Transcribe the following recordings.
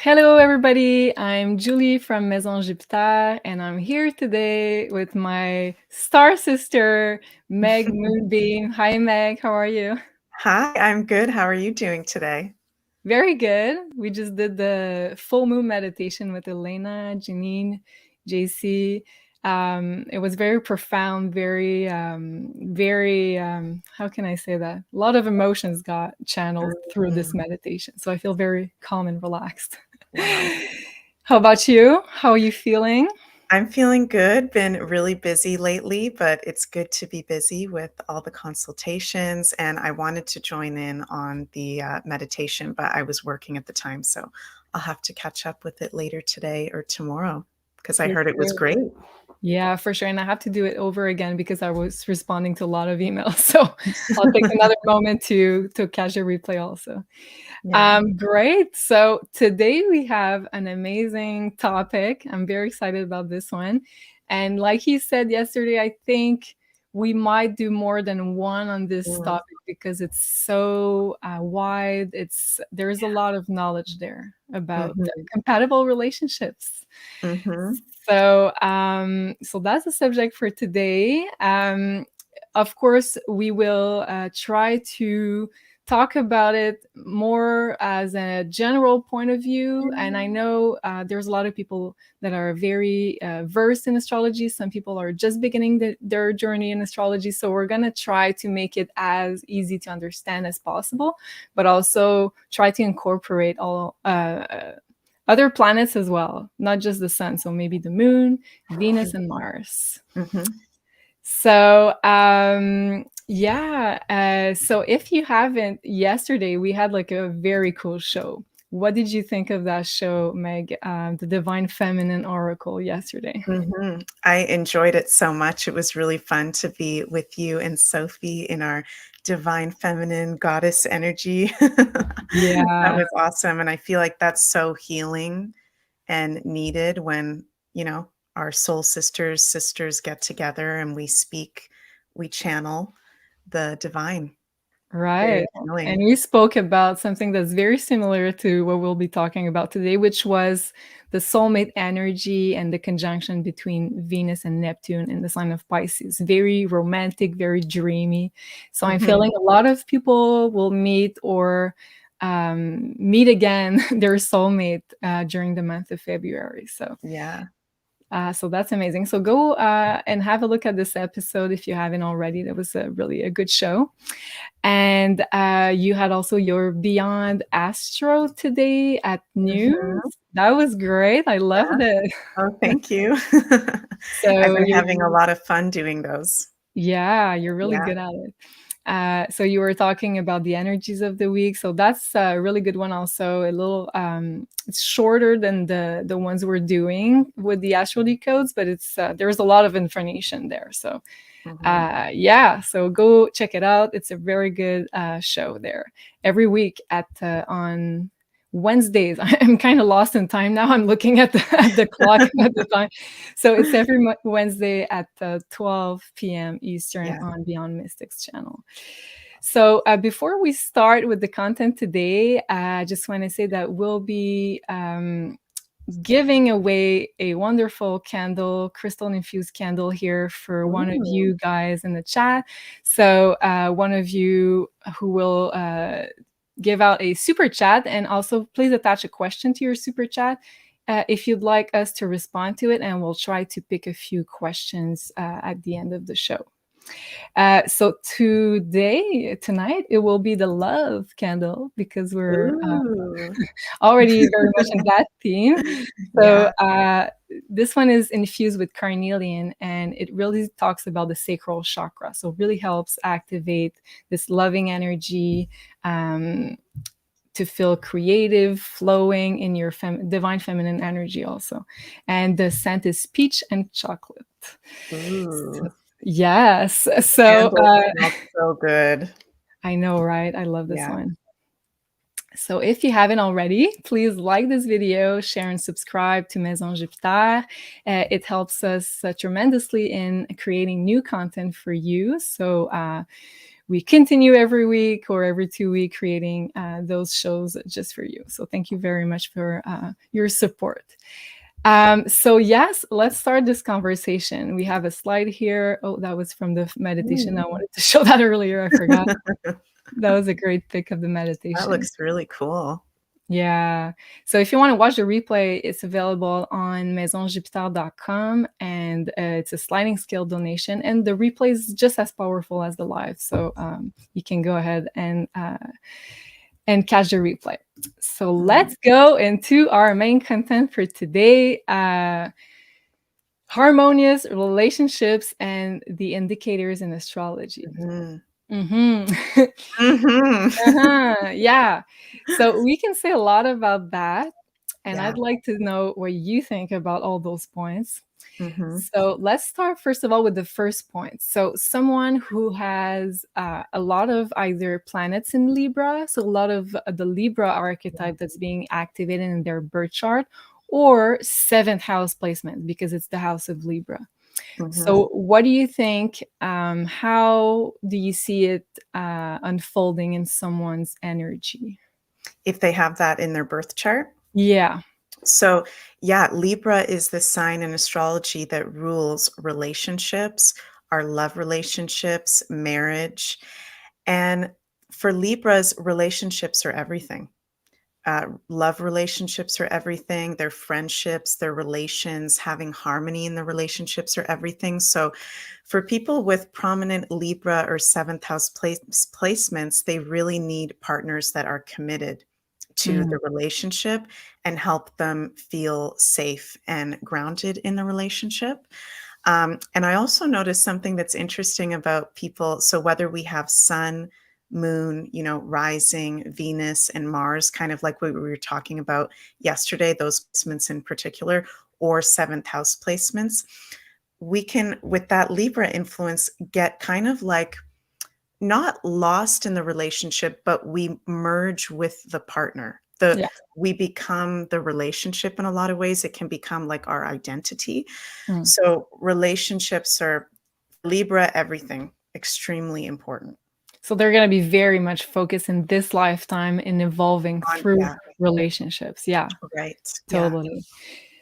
Hello, everybody. I'm Julie from Maison Jupiter, and I'm here today with my star sister, Meg Moonbeam. Hi, Meg. How are you? Hi, I'm good. How are you doing today? Very good. We just did the full moon meditation with Elena, Janine, JC. It was very profound, how can I say that? A lot of emotions got channeled through this Mm, meditation. So I feel very calm and relaxed. wow. How about you? How are you feeling? I'm feeling good. Been really busy lately, but it's good to be busy with all the consultations. And I wanted to join in on the meditation, but I was working at the time. So I'll have to catch up with it later today or tomorrow because I For heard it was sure. great. Yeah, for sure. And I have to do it over again because I was responding to a lot of emails. So I'll take another moment to catch a replay also. Yeah. Great. So today we have an amazing topic. I'm very excited about this one. And like he said yesterday, I think we might do more than one on this Mm, topic because it's so wide. There's a lot of knowledge there about mhm, compatible relationships. mhm. So that's the subject for today. Of course, we will try to talk about it more as a general point of view. And I know there's a lot of people that are very versed in astrology. Some people are just beginning their journey in astrology. So we're going to try to make it as easy to understand as possible, but also try to incorporate all other planets as well, not just the sun. So maybe the moon, Venus, and Mars. Mhm. So if you haven't, yesterday we had like a very cool show. What did you think of that show, Meg? The Divine Feminine Oracle yesterday. I enjoyed it so much. It was really fun to be with you and Sophie in our divine feminine goddess energy. That Yeah, was awesome. And I feel like that's so healing and needed when, our soul sisters get together and we speak, we channel the divine. Very right. And healing. we spoke about something that's very similar to what we'll be talking about today, which was the soulmate energy and the conjunction between Venus and Neptune in the sign of Pisces. Very romantic, very dreamy. So I'm Mhm. feeling a lot of people will meet or meet again their soulmate during the month of February. Yeah. So that's amazing. So go and have a look at this episode if you haven't already. That was really a good show. And you had also your Beyond Astro today at noon. Mhm. That was great. I Yeah. loved it. Oh, thank you. I've So been you're, having a lot of fun doing those. yeah, you're really Yeah. good at it. So you were talking about the energies of the week. So that's a really good one. Also, a little it's shorter than the ones we're doing with the astral decodes, but it's there's a lot of information there. So Mhm. yeah, so go check it out. It's a very good show there every week at on Wednesdays. I'm kind of lost in time now. I'm looking at the clock at the time. So it's every Wednesday at 12 p.m. Eastern Yeah. on Beyond Mystics channel. So before we start with the content today, I just want to say that we'll be giving away a wonderful candle, crystal infused candle here for one of Ooh. you guys in the chat. So one of you who will give out a super chat, and also please attach a question to your super chat if you'd like us to respond to it, and we'll try to pick a few questions at the end of the show. So tonight, it will be the love candle because we're Ooh. already very much in that theme. So Yeah. this one is infused with carnelian, and it really talks about the sacral chakra. So it really helps activate this loving energy to feel creative, flowing in your divine feminine energy also. And the scent is peach and chocolate. Ooh. So, yes. So Candles smell so good. I know, right? I love this Yeah. one. So if you haven't already, please like this video, share and subscribe to Maison Jupiter. It helps us tremendously in creating new content for you. So we continue every week or every 2 week creating those shows just for you. So thank you very much for your support. So yes, let's start this conversation. We have a slide here. Oh, that was from the meditation. I wanted to show that earlier. I forgot. That was a great pic of the meditation. That looks really cool. Yeah. So if you want to watch the replay, it's available on maisonjupiter.com, and it's a sliding scale donation, and the replay is just as powerful as the live. So you can go ahead and catch the replay. So let's go into our main content for today. Harmonious relationships and the indicators in astrology. Yeah. So we can say a lot about that. And I'd like to know what you think about all those points. So let's start first of all with the first point. So someone who has a lot of either planets in Libra, so a lot of the Libra archetype that's being activated in their birth chart, or seventh house placement because it's the house of Libra. So what do you think? How do you see it unfolding in someone's energy? If they have that in their birth chart? Yeah. So, yeah, Libra is the sign in astrology that rules relationships, our love relationships, marriage. And for Libras, relationships are everything. Love relationships are everything. Their friendships, their relations, having harmony in the relationships are everything. So for people with prominent Libra or seventh house placements, they really need partners that are committed to the relationship and help them feel safe and grounded in the relationship. And I also noticed something that's interesting about people. So whether we have Sun, Moon, rising, Venus, and Mars, kind of like what we were talking about yesterday, those placements in particular, or seventh house placements, we can, with that Libra influence, get kind of like not lost in the relationship, but we merge with the partner. We become the relationship in a lot of ways. It can become like our identity. So relationships are Libra, everything, extremely important. So they're going to be very much focused in this lifetime in evolving through relationships. Yeah, right. Totally. Yeah.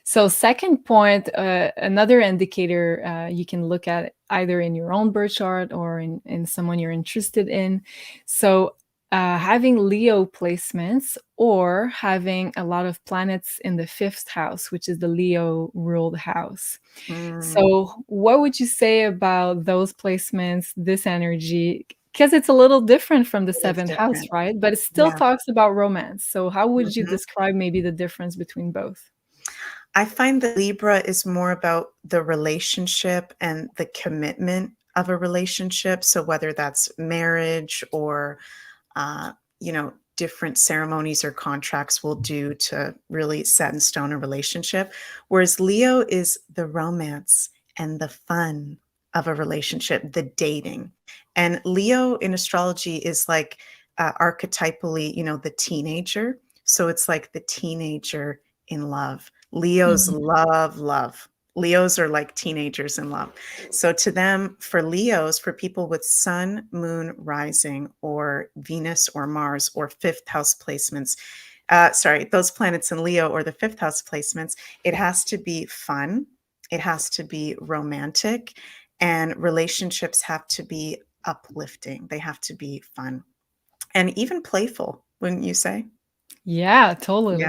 So second point, another indicator you can look at either in your own birth chart or in someone you're interested in. So having Leo placements or having a lot of planets in the fifth house, which is the Leo ruled house. So what would you say about those placements, this energy? Because it's a little different from the seventh house, right? But it still talks about romance. So how would you describe maybe the difference between both? I find that Libra is more about the relationship and the commitment of a relationship. So whether that's marriage or, different ceremonies or contracts we'll do to really set in stone a relationship. Whereas Leo is the romance and the fun of a relationship, the dating. And Leo in astrology is like archetypally, the teenager. So it's like the teenager in love. Leos love. Leos are like teenagers in love. So to them, for Leos, for people with Sun, Moon, Rising, or Venus or Mars or fifth house placements, those planets in Leo or the fifth house placements, it has to be fun. It has to be romantic, and relationships have to be uplifting. They have to be fun and even playful, wouldn't you say? Yeah, totally.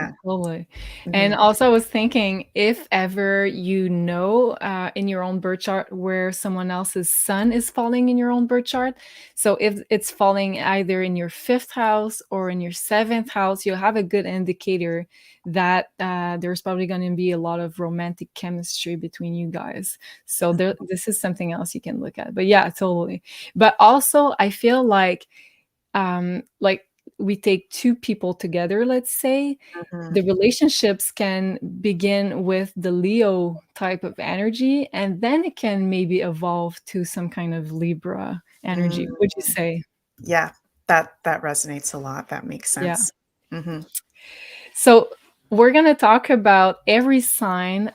And also I was thinking, if ever in your own birth chart where someone else's sun is falling in your own birth chart, so if it's falling either in your fifth house or in your seventh house, you'll have a good indicator that there's probably going to be a lot of romantic chemistry between you guys. So this is something else you can look at. But yeah, totally. But also I feel like we take two people together, let's say, the relationships can begin with the Leo type of energy, and then it can maybe evolve to some kind of Libra energy. Would you say? Yeah, that resonates a lot. That makes sense. Yeah. So we're going to talk about every sign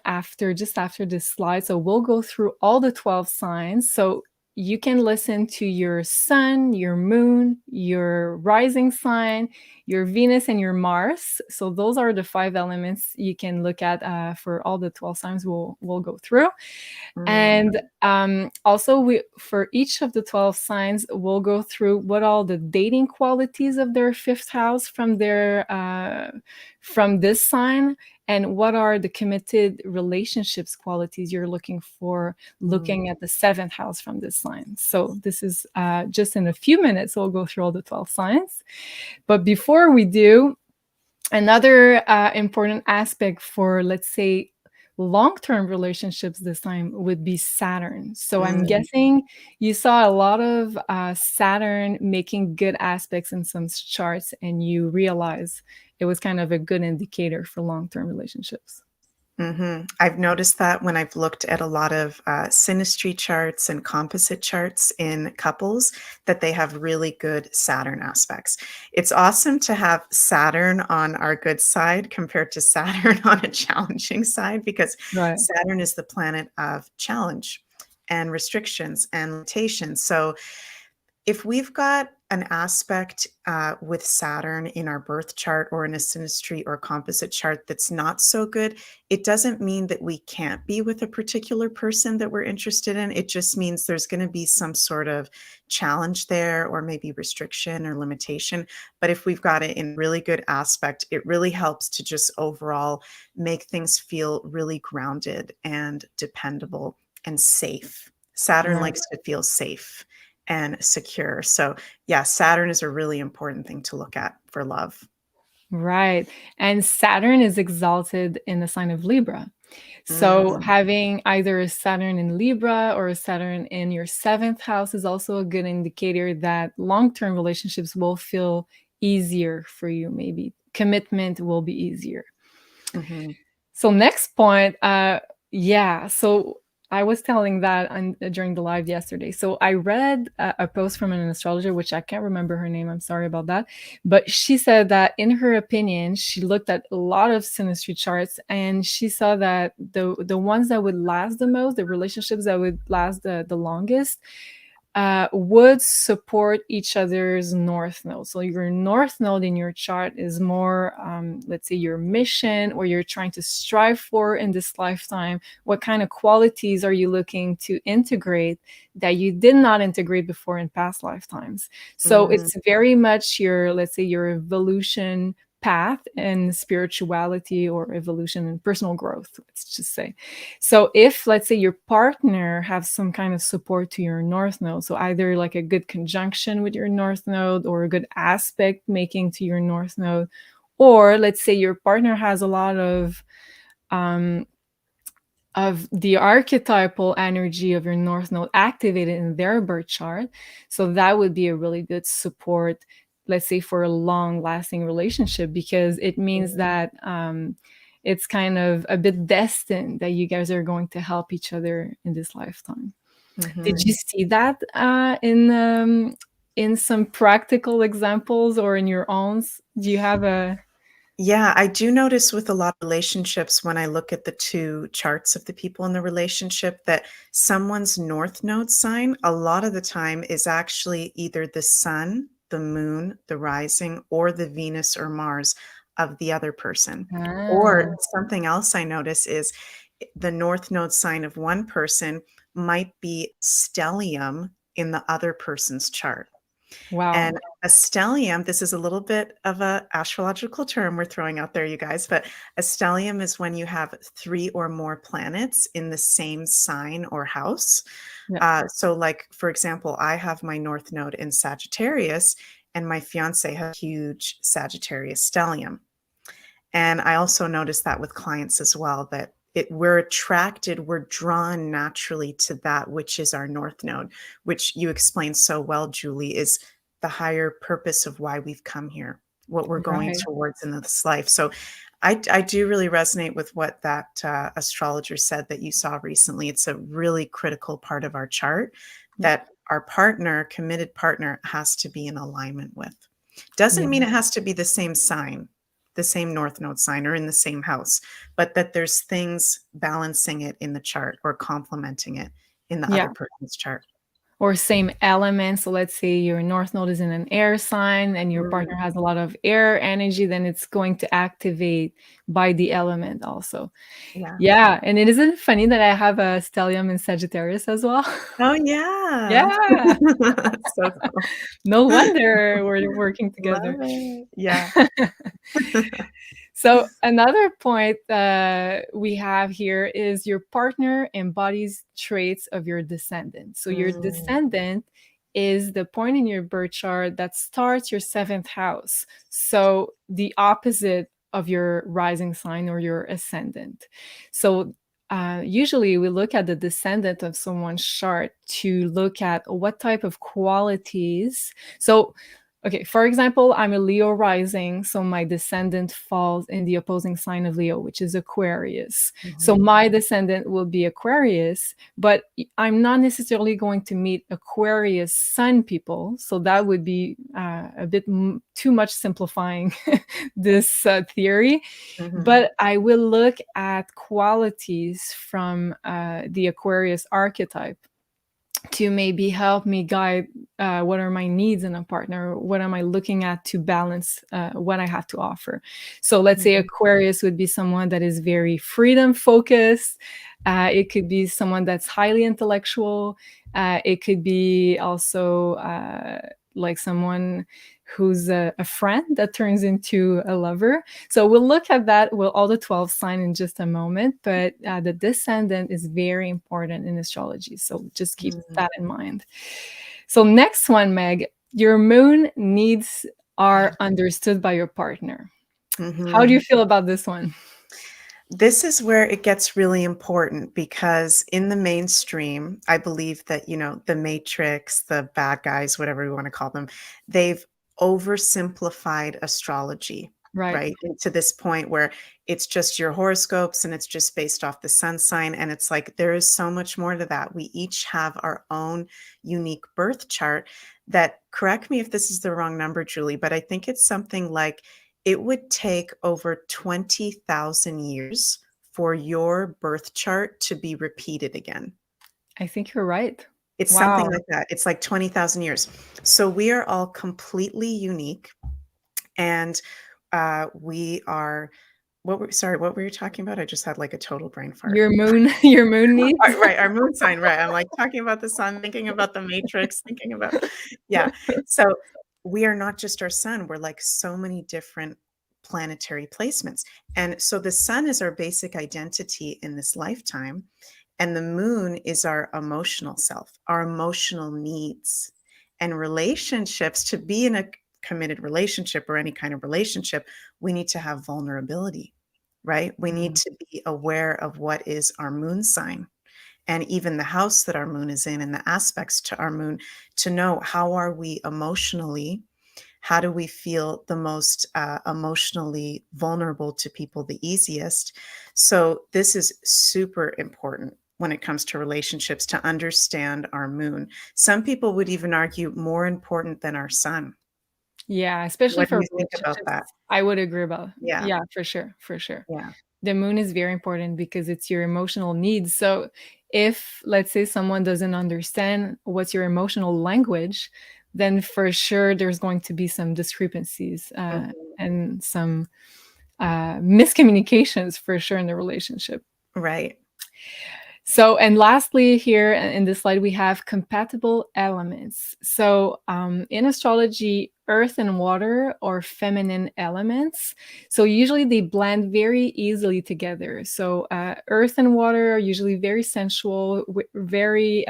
just after this slide. So we'll go through all the 12 signs. So you can listen to your sun, your moon, your rising sign, your Venus, and your Mars. So those are the 5 elements you can look at for all the 12 signs we'll go through. Mm. And also, we for each of the 12 signs, we'll go through what all the dating qualities of their fifth house from this sign, and what are the committed relationships qualities you're looking for, Mm. looking at the seventh house from this sign. So this is just in a few minutes, we'll go through all the 12 signs. But before we do, another important aspect for, let's say, long-term relationships this time would be Saturn. So I'm Mm. guessing you saw a lot of Saturn making good aspects in some charts, and you realize it was kind of a good indicator for long-term relationships. I've noticed that when I've looked at a lot of synastry charts and composite charts in couples, that they have really good Saturn aspects. It's awesome to have Saturn on our good side compared to Saturn on a challenging side, because Right. Saturn is the planet of challenge and restrictions and limitations. So if we've got an aspect with Saturn in our birth chart or in a synastry or composite chart that's not so good, it doesn't mean that we can't be with a particular person that we're interested in. It just means there's going to be some sort of challenge there, or maybe restriction or limitation. But if we've got it in really good aspect, it really helps to just overall make things feel really grounded and dependable and safe. Saturn Right. likes to feel safe and secure. So, yeah, Saturn is a really important thing to look at for love. Right. And Saturn is exalted in the sign of Libra. So Mm. having either a Saturn in Libra or a Saturn in your seventh house is also a good indicator that long-term relationships will feel easier for you. Maybe commitment will be easier. Mhm. So next point, yeah. So I was telling that during the live yesterday. So I read a post from an astrologer, which I can't remember her name. I'm sorry about that. But she said that in her opinion, she looked at a lot of synastry charts, and she saw that the ones that would last the most, the relationships that would last the longest, would support each other's north node. So your north node in your chart is more, let's say, your mission, or you're trying to strive for in this lifetime. What kind of qualities are you looking to integrate that you did not integrate before in past lifetimes? So Mm. it's very much your, let's say, your evolution path and spirituality, or evolution and personal growth, let's just say. So if, let's say, your partner has some kind of support to your north node, so either like a good conjunction with your north node, or a good aspect making to your north node, or let's say your partner has a lot um, of the archetypal energy of your north node activated in their birth chart, so that would be a really good support, let's say, for a long lasting relationship, because it means that it's kind of a bit destined that you guys are going to help each other in this lifetime. Did Mhm. you see that in some practical examples, or in your own? Do you have a Yeah, I do notice with a lot of relationships when I look at the two charts of the people in the relationship that someone's north node sign a lot of the time is actually either the sun, the moon, the rising, or the Venus or Mars of the other person. Or ah, something else I notice is the north node sign of one person might be stellium in the other person's chart. wow. And a stellium, this is a little bit of a astrological term we're throwing out there, you guys, but a stellium is when you have 3 or more planets in the same sign or house. Yeah. So like, for example, I have my north node in Sagittarius, and my fiance has a huge Sagittarius stellium. And I also notice that with clients as well, that we're attracted, we're drawn naturally to that which is our north node, which you explained so well, Julie, is the higher purpose of why we've come here, what we're going Right. towards in this life. So I do really resonate with what that astrologer said that you saw recently. It's a really critical part of our chart Yeah. that our partner, committed partner, has to be in alignment with. Doesn't Yeah. mean it has to be the same sign, the same north node sign, or in the same house, but that there's things balancing it in the chart or complementing it in the other Yeah. person's chart. or same element. So let's say your north node is in an air sign and your partner Mm, has a lot of air energy, then it's going to activate by the element also. yeah. Yeah, and it isn't funny that I have a stellium in Sagittarius as well. Oh, yeah. Yeah, So cool. no wonder we're working Love together. it. Yeah. So another point we have here is your partner embodies traits of your descendant. So your Mm, descendant is the point in your birth chart that starts your seventh house. So the opposite of your rising sign or your ascendant. So usually we look at the descendant of someone's chart to look at what type of qualities. So okay, for example, I'm a Leo rising, so my descendant falls in the opposing sign of Leo, which is Aquarius. So mhm, my descendant will be Aquarius, but I'm not necessarily going to meet Aquarius sun people. So that would be a bit too much simplifying this theory. mhm, But I will look at qualities from the Aquarius archetype to maybe help me guide what are my needs in a partner, what am I looking at to balance what I have to offer. So let's say mhm, Aquarius would be someone that is very freedom focused. It could be someone that's highly intellectual. It could be also like someone who's a friend that turns into a lover. So we'll look at that with all the 12 sign in just a moment, but the descendant is very important in astrology. So just keep mhm. that in mind. So next one, Meg, your moon needs are understood by your partner. How do you Mhm. feel about this one? This is where it gets really important because in the mainstream, I believe that, the matrix, the bad guys, whatever we want to call them, they've oversimplified astrology, Right. right? And to this point where it's just your horoscopes and it's just based off the sun sign. And it's like there is so much more to that. We each have our own unique birth chart that, correct me if this is the wrong number, Julie, but I think it's something like it would take over 20,000 years for your birth chart to be repeated again. I think you're right. It's something Wow. like that. It's like 20,000 years. So we are all completely unique, and we are what were you talking about? I just had like a total brain fart. Your moon, your moon needs. Right, our moon sign, right. I'm like talking about the sun, thinking about the matrix, thinking about yeah. So we are not just our sun, we're like so many different planetary placements. And so the sun is our basic identity in this lifetime, and the moon is our emotional self, our emotional needs. And relationships, to be in a committed relationship or any kind of relationship, we need to have vulnerability, right? We need Mhm. to be aware of what is our moon sign and even the house that our moon is in and the aspects to our moon, to know how are we emotionally, how do we feel the most emotionally vulnerable to people the easiest. So this is super important when it comes to relationships, to understand our moon. Some people would even argue more important than our sun. Yeah, especially What do for you think about relationships, that? I would agree about. Yeah, Yeah, for sure, for sure. yeah. The moon is very important because it's your emotional needs. So if, let's say, someone doesn't understand what's your emotional language, then for sure there's going to be some discrepancies Mhm. and some miscommunications for sure in the relationship. Right. So, and lastly, here in this slide, we have compatible elements. So, in astrology, earth and water are feminine elements. So, usually they blend very easily together. So, earth and water are usually very sensual, very,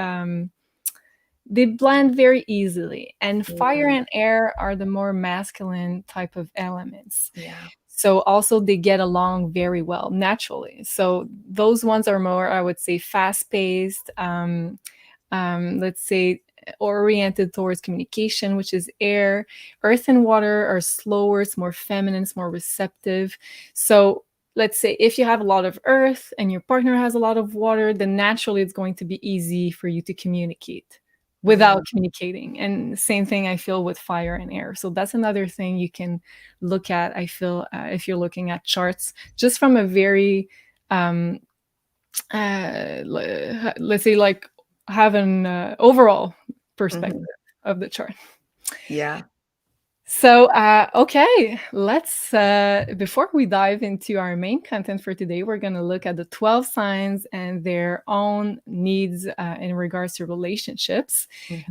they blend very easily. And fire Mm, and air are the more masculine type of elements. yeah. So also they get along very well naturally. So those ones are more, I would say, fast-paced, let's say oriented towards communication, which is air. Earth and water are slower, it's more feminine, it's more receptive. So let's say if you have a lot of earth and your partner has a lot of water, then naturally it's going to be easy for you to communicate without Mm, communicating. And same thing I feel with fire and air. So that's another thing you can look at, I feel, if you're looking at charts, just from a very, um, let's say, like have an overall perspective of the chart. Yeah. So, okay, let's, before we dive into our main content for today, we're going to look at the 12 signs and their own needs in regards to relationships.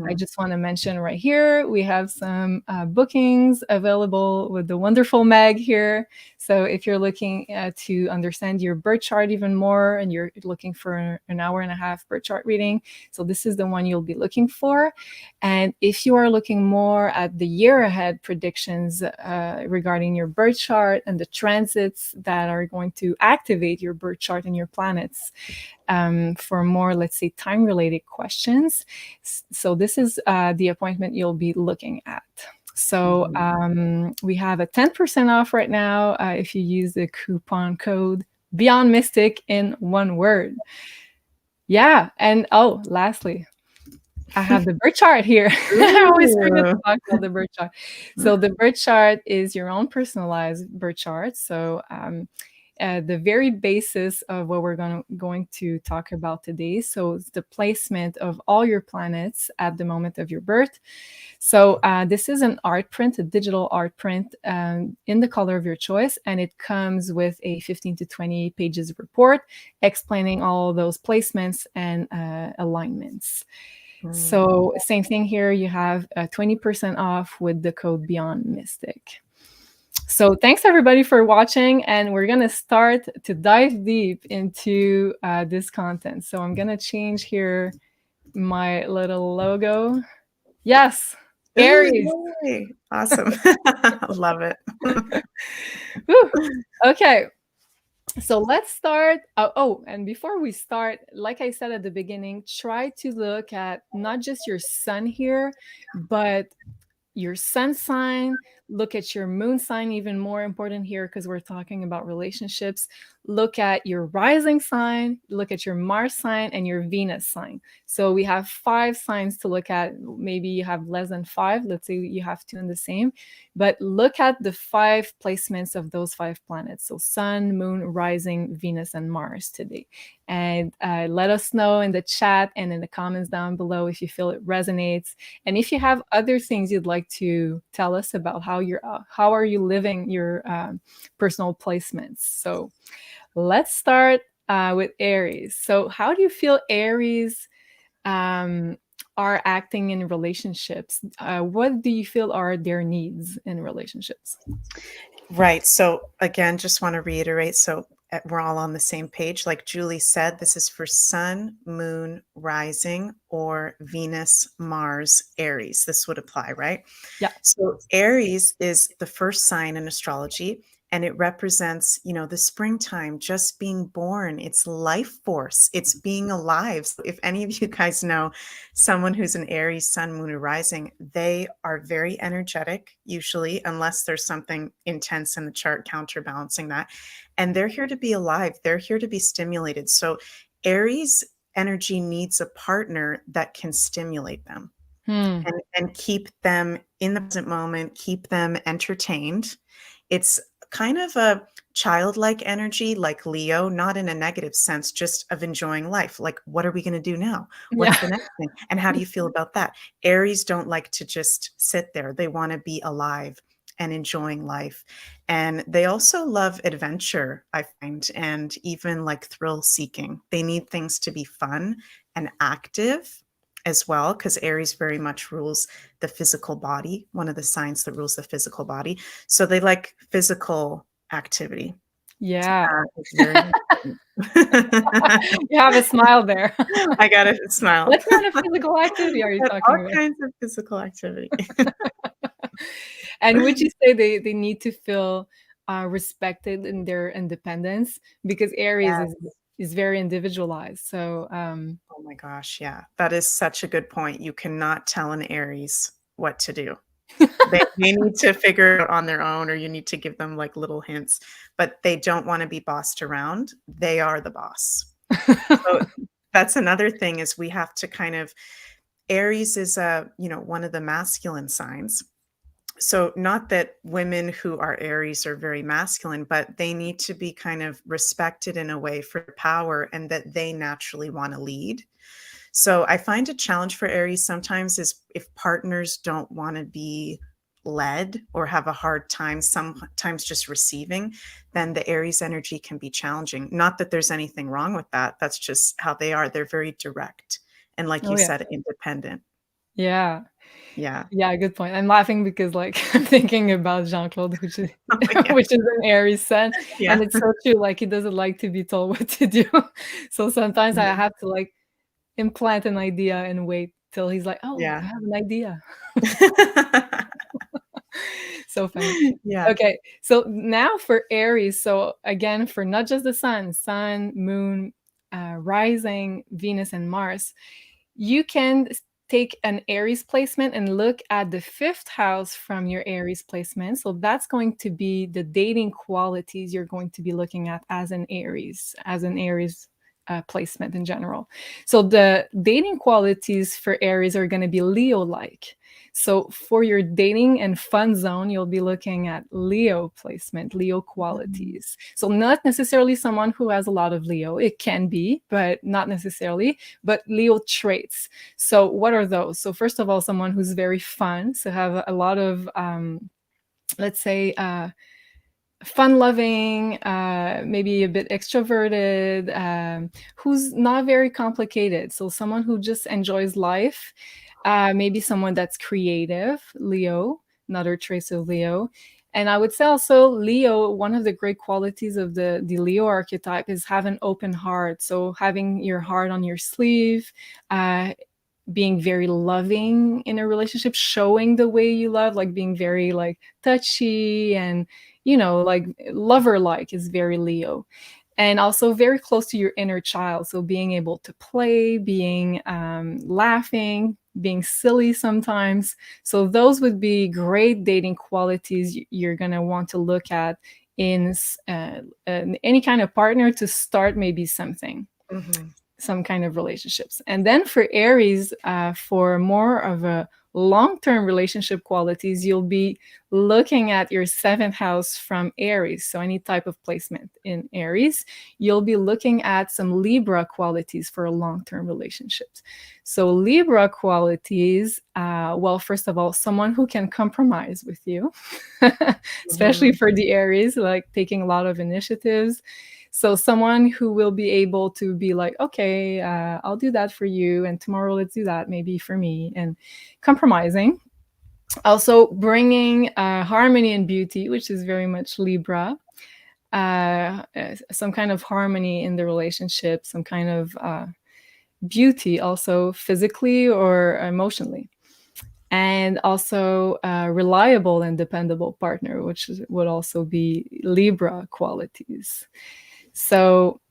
I just want to mention right here, we have some bookings available with the wonderful Meg here. So if you're looking to understand your birth chart even more and you're looking for an hour and a half birth chart reading, so this is the one you'll be looking for. And if you are looking more at the year ahead predictions regarding your birth chart and the transits that are going to activate your birth chart and your planets for more, let's say, time-related questions. So this is the appointment you'll be looking at. So we have a 10% off right now if you use the coupon code Beyond Mystic in one word. Yeah. And oh, lastly, I have the birth chart here. I always forget to talk about the birth chart. So the birth chart is your own personalized birth chart. So the very basis of what we're going to talk about today. So it's the placement of all your planets at the moment of your birth. So this is an art print, a digital art print in the color of your choice. And it comes with a 15 to 20 pages report explaining all those placements and alignments. So same thing here, you have 20% off with the code Beyond Mystic. So thanks everybody for watching, and we're going to start to dive deep into this content. So I'm going to change here my little logo. Yes, Aries. Ooh, awesome. Love it. Okay. So let's start. And before we start, like I said at the beginning, try to look at not just your sun here, but your sun sign. Look at your moon sign, even more important here because we're talking about relationships. Look at your rising sign, look at your Mars sign, and your Venus sign. So we have 5 signs to look at. Maybe you have less than 5. Let's say you have 2 in the same. But look at the 5 placements of those 5 planets. So sun, moon, rising, Venus, and Mars today. And let us know in the chat and in the comments down below if you feel it resonates. And if you have other things you'd like to tell us about how are you living your personal placements. So let's start with Aries. So how do you feel Aries are acting in relationships? What do you feel are their needs in relationships? Right. So again, just want to reiterate. So we're all on the same page. Like Julie said, this is for Sun, Moon, Rising, or Venus, Mars, Aries. This would apply, right? Yeah. So Aries is the first sign in astrology, and it represents, the springtime, just being born. It's life force. It's being alive. So if any of you guys know someone who's an Aries, Sun, Moon, or Rising, they are very energetic, usually, unless there's something intense in the chart counterbalancing that. And they're here to be alive. They're here to be stimulated. So Aries energy needs a partner that can stimulate them and keep them in the present moment, keep them entertained. It's kind of a childlike energy, like Leo, not in a negative sense, just of enjoying life. Like, what are we going to do now? What's the next thing? And how do you feel about that? Aries don't like to just sit there. They want to be alive and enjoying life. And they also love adventure, I find, and even like thrill seeking. They need things to be fun and active as well, because Aries very much rules the physical body, one of the signs that rules the physical body. So they like physical activity. Yeah. Very You have a smile there. I got a smile. What kind of physical activity are you talking All about? kinds of physical activity. And would you say they need to feel respected in their independence? Because Aries is very individualized. So oh my gosh, yeah. That is such a good point. You cannot tell an Aries what to do. They need to figure it out on their own, or you need to give them like little hints, but they don't want to be bossed around. They are the boss. So that's another thing, is we have to kind of, Aries is one of the masculine signs. So not that women who are Aries are very masculine, but they need to be kind of respected in a way for power, and that they naturally want to lead. So I find a challenge for Aries sometimes is if partners don't want to be led or have a hard time sometimes just receiving, then the Aries energy can be challenging. Not that there's anything wrong with that. That's just how they are. They're very direct. And like Oh you yeah. said, independent. Yeah. Yeah. Yeah, good point. I'm laughing because like I'm thinking about Jean-Claude, which is Oh, yeah. which is an Aries sun, Yeah. and it's so true. Like he doesn't like to be told what to do. So sometimes I have to like implant an idea and wait till he's like, "Oh, I Yeah. have an idea." So funny. Yeah. Okay, so now for Aries. So again, for not just the sun, moon, rising, Venus, and Mars, you can take an Aries placement and look at the fifth house from your Aries placement. So that's going to be the dating qualities you're going to be looking at as an Aries, placement in general. So the dating qualities for Aries are going to be Leo-like. So for your dating and fun zone, you'll be looking at Leo placement, Leo qualities. So not necessarily someone who has a lot of Leo. It can be, but not necessarily. But Leo traits. So what are those? So first of all, someone who's very fun. So have a lot of, let's say, fun loving, maybe a bit extroverted, who's not very complicated. So someone who just enjoys life, maybe someone that's creative, Leo, another trace of Leo. And I would say also Leo, one of the great qualities of the Leo archetype is have an open heart. So having your heart on your sleeve, being very loving in a relationship, showing the way you love, like being very like touchy and like lover like is very Leo. And also very close to your inner child. So being able to play, being laughing, being silly sometimes. So those would be great dating qualities you're going to want to look at in any kind of partner to start maybe something. Mhm. Some kind of relationships. And then for Aries, for more of a long-term relationship qualities, you'll be looking at your seventh house from Aries. So any type of placement in Aries, you'll be looking at some Libra qualities for long-term relationships. So Libra qualities, well, first of all, someone who can compromise with you, especially Mhm. for the Aries, like taking a lot of initiatives. So someone who will be able to be like, okay, I'll do that for you, and tomorrow let's do that maybe for me, and compromising. Also bringing harmony and beauty, which is very much Libra. Some kind of harmony in the relationship, some kind of beauty, also physically or emotionally. And also reliable and dependable partner, which would also be Libra qualities. So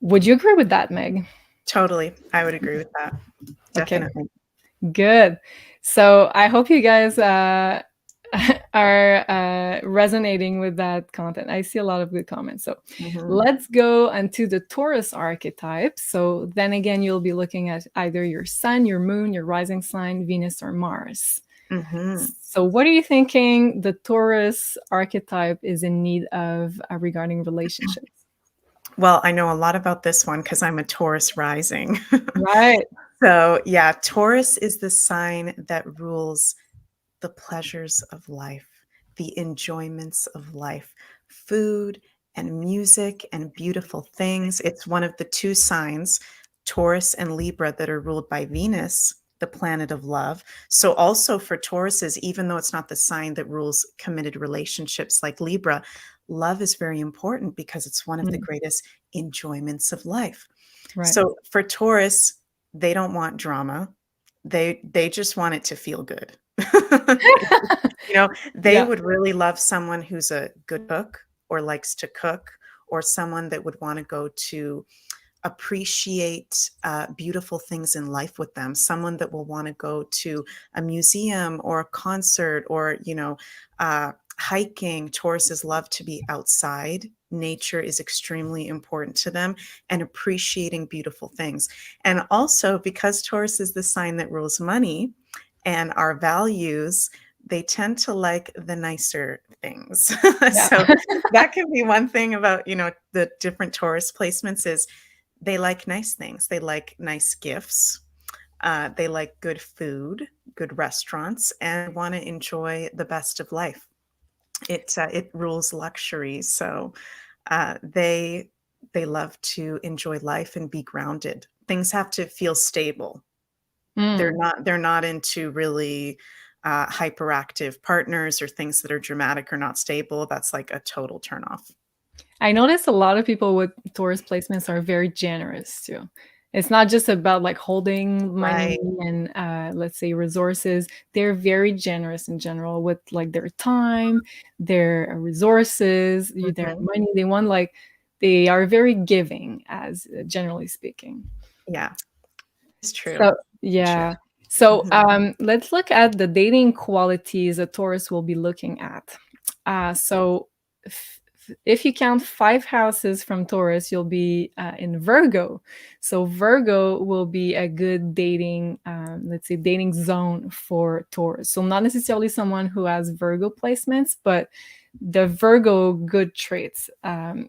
would you agree with that, Meg? Totally. I would agree with that. Okay, Definitely. good. So I hope you guys are resonating with that content. I see a lot of good comments. So Mhm. let's go into the Taurus archetype. So then again, you'll be looking at either your sun, your moon, your rising sign, Venus, or Mars. Mhm. So what are you thinking the Taurus archetype is in need of regarding relationships? Well, I know a lot about this one because I'm a Taurus rising. Right. So, yeah, Taurus is the sign that rules the pleasures of life, the enjoyments of life, food and music and beautiful things. It's one of the two signs, Taurus and Libra, that are ruled by Venus, the planet of love. So, also for Tauruses, even though it's not the sign that rules committed relationships like Libra, love is very important because it's one of the Mm, greatest enjoyments of life. right. So, for Taurus, they don't want drama. They just want it to feel good. You know, they Yeah. would really love someone who's a good cook or likes to cook, or someone that would wanna go to appreciate, beautiful things in life with them, someone that will wanna go to a museum or a concert or, hiking. Tauruses love to be outside. Nature is extremely important to them and appreciating beautiful things. And also, because Taurus is the sign that rules money and our values, they tend to like the nicer things. Yeah. So that can be one thing about, the different Taurus placements is They like nice things. They like nice gifts. They like good food, good restaurants, and want to enjoy the best of life. It rules luxury, so they love to enjoy life and be grounded. Things have to feel stable. Mm. They're not into really hyperactive partners or things that are dramatic or not stable. That's like a total turnoff. I notice a lot of people with Taurus placements are very generous too. It's not just about like holding money Right. and let's say resources. They're very generous in general with like their time, their resources, their Mhm. money. They want like they are very giving, as generally speaking. Yeah, it's true. So True. yeah. So Mhm. let's look at the dating qualities a Taurus will be looking at. So if you count 5 houses from Taurus, you'll be in Virgo. So Virgo will be a good dating, let's say, dating zone for Taurus. So not necessarily someone who has Virgo placements, but the Virgo good traits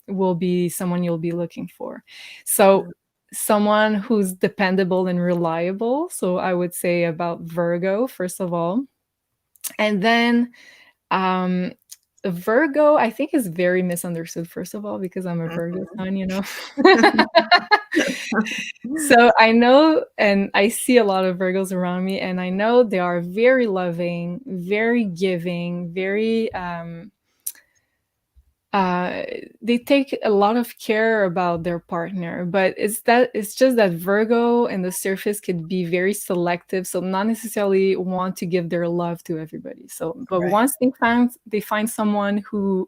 will be someone you'll be looking for. So someone who's dependable and reliable. So I would say about Virgo, first of all. And then um, Virgo, I think, is very misunderstood, first of all, because I'm a Virgo Mhm. sun, you know? So I know and I see a lot of Virgos around me, and I know they are very loving, very giving, very uh, they take a lot of care about their partner, but it's just that Virgo in the surface could be very selective, so not necessarily want to give their love to everybody. So but Right. once they find someone who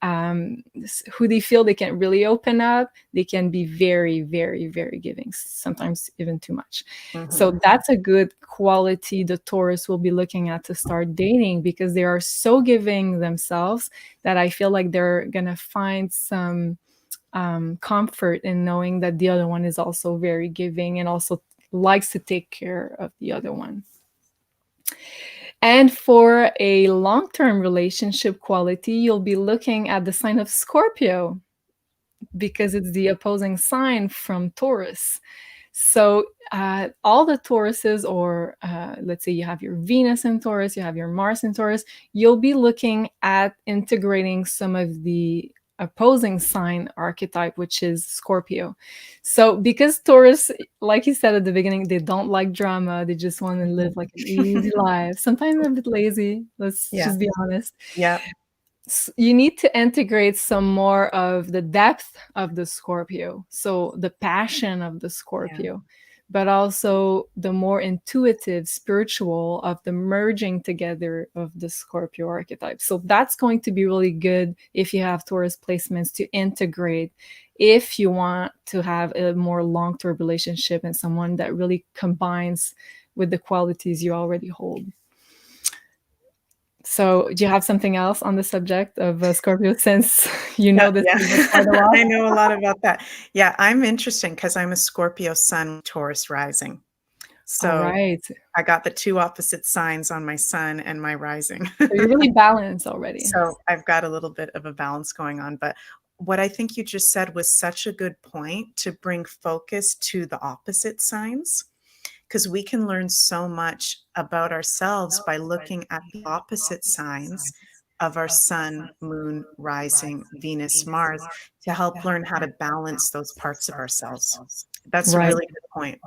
they feel they can really open up, they can be very, very, very giving, sometimes even too much. So Mhm. that's a good quality the Taurus will be looking at to start dating, because they are so giving themselves that I feel like they're gonna find some comfort in knowing that the other one is also very giving and also likes to take care of the other one. And for a long term relationship quality, you'll be looking at the sign of Scorpio, because it's the opposing sign from Taurus. So all the Tauruses, or let's say you have your Venus in Taurus, you have your Mars in Taurus, you'll be looking at integrating some of the opposing sign archetype, which is Scorpio. So because Taurus, like you said at the beginning, they don't like drama, they just want to live like an easy Mhm. life. Sometimes they're a bit lazy, let's Yeah. just be honest. Yeah. You need to integrate some more of the depth of the Scorpio, so the passion of the Yeah. Scorpio, but also the more intuitive, spiritual of the merging together of the Scorpio archetype. So that's going to be really good if you have Taurus placements to integrate, if you want to have a more long-term relationship and someone that really combines with the qualities you already hold. So, do you have something else on the subject of Scorpio, since you Yeah, know this yeah. subject quite a lot? I know a lot about that. Yeah, I'm interesting because 'cause I'm a Scorpio sun, Taurus rising. All So, right. I got the 2 opposite signs on my sun and my rising. So you're really balanced already. So, I've got a little bit of a balance going on, but what I think you just said was such a good point to bring focus to the opposite signs, because we can learn so much about ourselves by looking at the opposite signs of our sun, moon, rising, Venus, Mars, to help learn how to balance those parts of ourselves. That's a Right, really good point.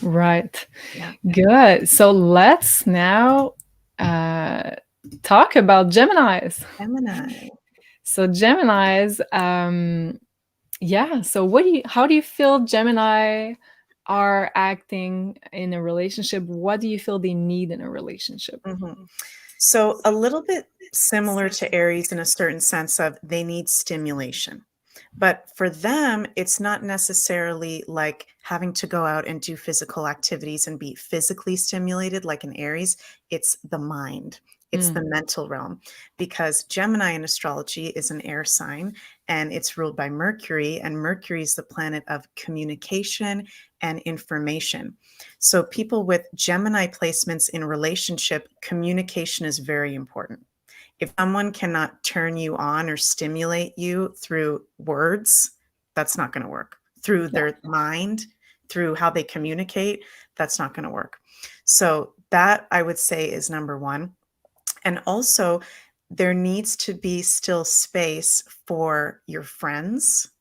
right. Yeah. Good. So let's now uh, talk about Geminis. Gemini. So Geminis, yeah. So how do you feel Gemini are acting in a relationship? What do you feel they need in a relationship? Mhm. So a little bit similar to Aries in a certain sense of they need stimulation. But for them, it's not necessarily like having to go out and do physical activities and be physically stimulated like in Aries. It's the mind, it's the Mm, mental realm. Because Gemini in astrology is an air sign and it's ruled by Mercury, and Mercury is the planet of communication and information. So people with Gemini placements in relationship, communication is very important. If someone cannot turn you on or stimulate you through words, that's not going to work. through their mind, through how they communicate, that's not going to work. So that I would say is number one. And also, there needs to be still space for your friends,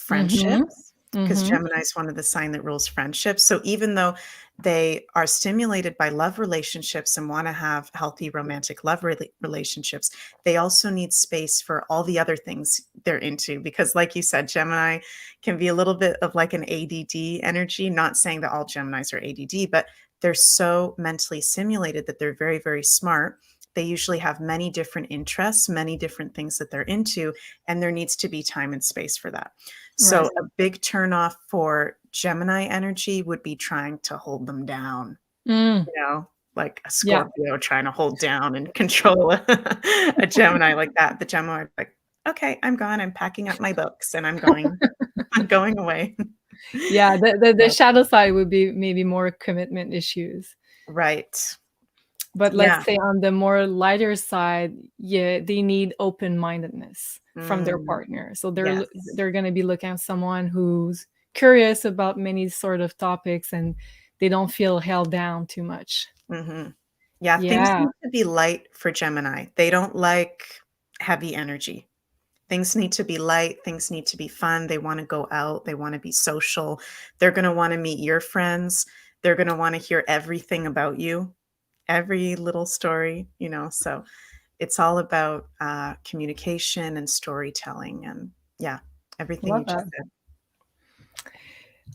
Mm-hmm. friendships, because Mm-hmm. Gemini is one of the sign that rules friendships. So even though they are stimulated by love relationships and want to have healthy romantic love relationships, they also need space for all the other things they're into. Because, like you said, Gemini can be a little bit of like an ADD energy. Not saying that all Geminis are ADD, but they're so mentally simulated that they're very, very smart. They usually have many different interests, many different things that they're into, and there needs to be time and space for that. So Right. a big turnoff for Gemini energy would be trying to hold them down, Mm. like a Yeah. Scorpio trying to hold down and control a Gemini like that. The Gemini would be like, okay, I'm gone. I'm packing up my books and I'm going away. Yeah. The So, shadow side would be maybe more commitment issues. right. But Yeah. let's say on the more lighter side, yeah, they need open-mindedness from their Mm, partner. So yes. they're going to be looking at someone who's curious about many sort of topics and they don't feel held down too much. Mhm. Yeah, things Yeah. need to be light for Gemini. They don't like heavy energy. Things need to be light, things need to be fun. They wanna go out, they wanna be social. They're gonna wanna meet your friends. They're gonna wanna hear everything about you, every little story, so it's all about, communication and storytelling and yeah, everything Love you just that. said.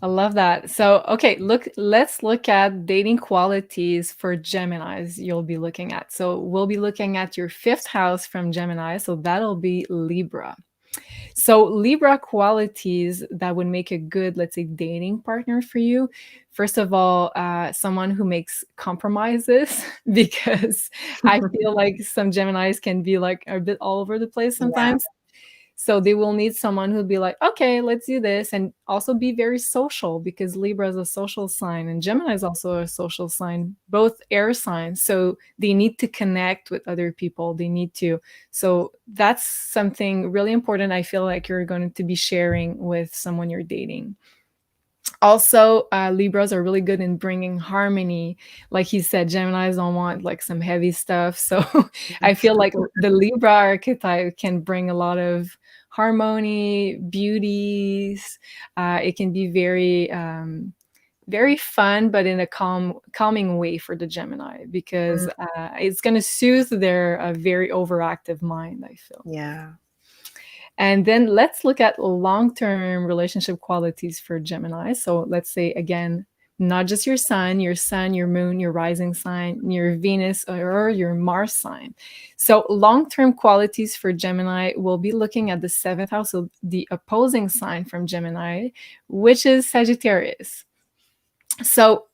I love that. So, okay, let's look at dating qualities for Geminis you'll be looking at. So, we'll be looking at your fifth house from Gemini. So, that'll be Libra. So, Libra qualities that would make a good, let's say, dating partner for you. First of all, someone who makes compromises, because I feel like some Geminis can be like a bit all over the place Yeah. sometimes. So they will need someone who'll be like, okay, let's do this. And also be very social, because Libra is a social sign and Gemini is also a social sign, both air signs. So they need to connect with other people. They need to. So that's something really important. I feel like you're going to be sharing with someone you're dating. Also, Libras are really good in bringing harmony. Like he said, Geminis don't want like some heavy stuff. So I feel like the Libra archetype can bring a lot of harmony, beauties. It can be very fun, but in a calming way for the Gemini, because Mm, it's going to soothe their very overactive mind, I feel. yeah. And then let's look at long-term relationship qualities for Gemini. So let's say again, not just your sun, your moon, your rising sign, your Venus, or your Mars sign. So long-term qualities for Gemini, we'll be looking at the seventh house, so the opposing sign from Gemini, which is Sagittarius. So,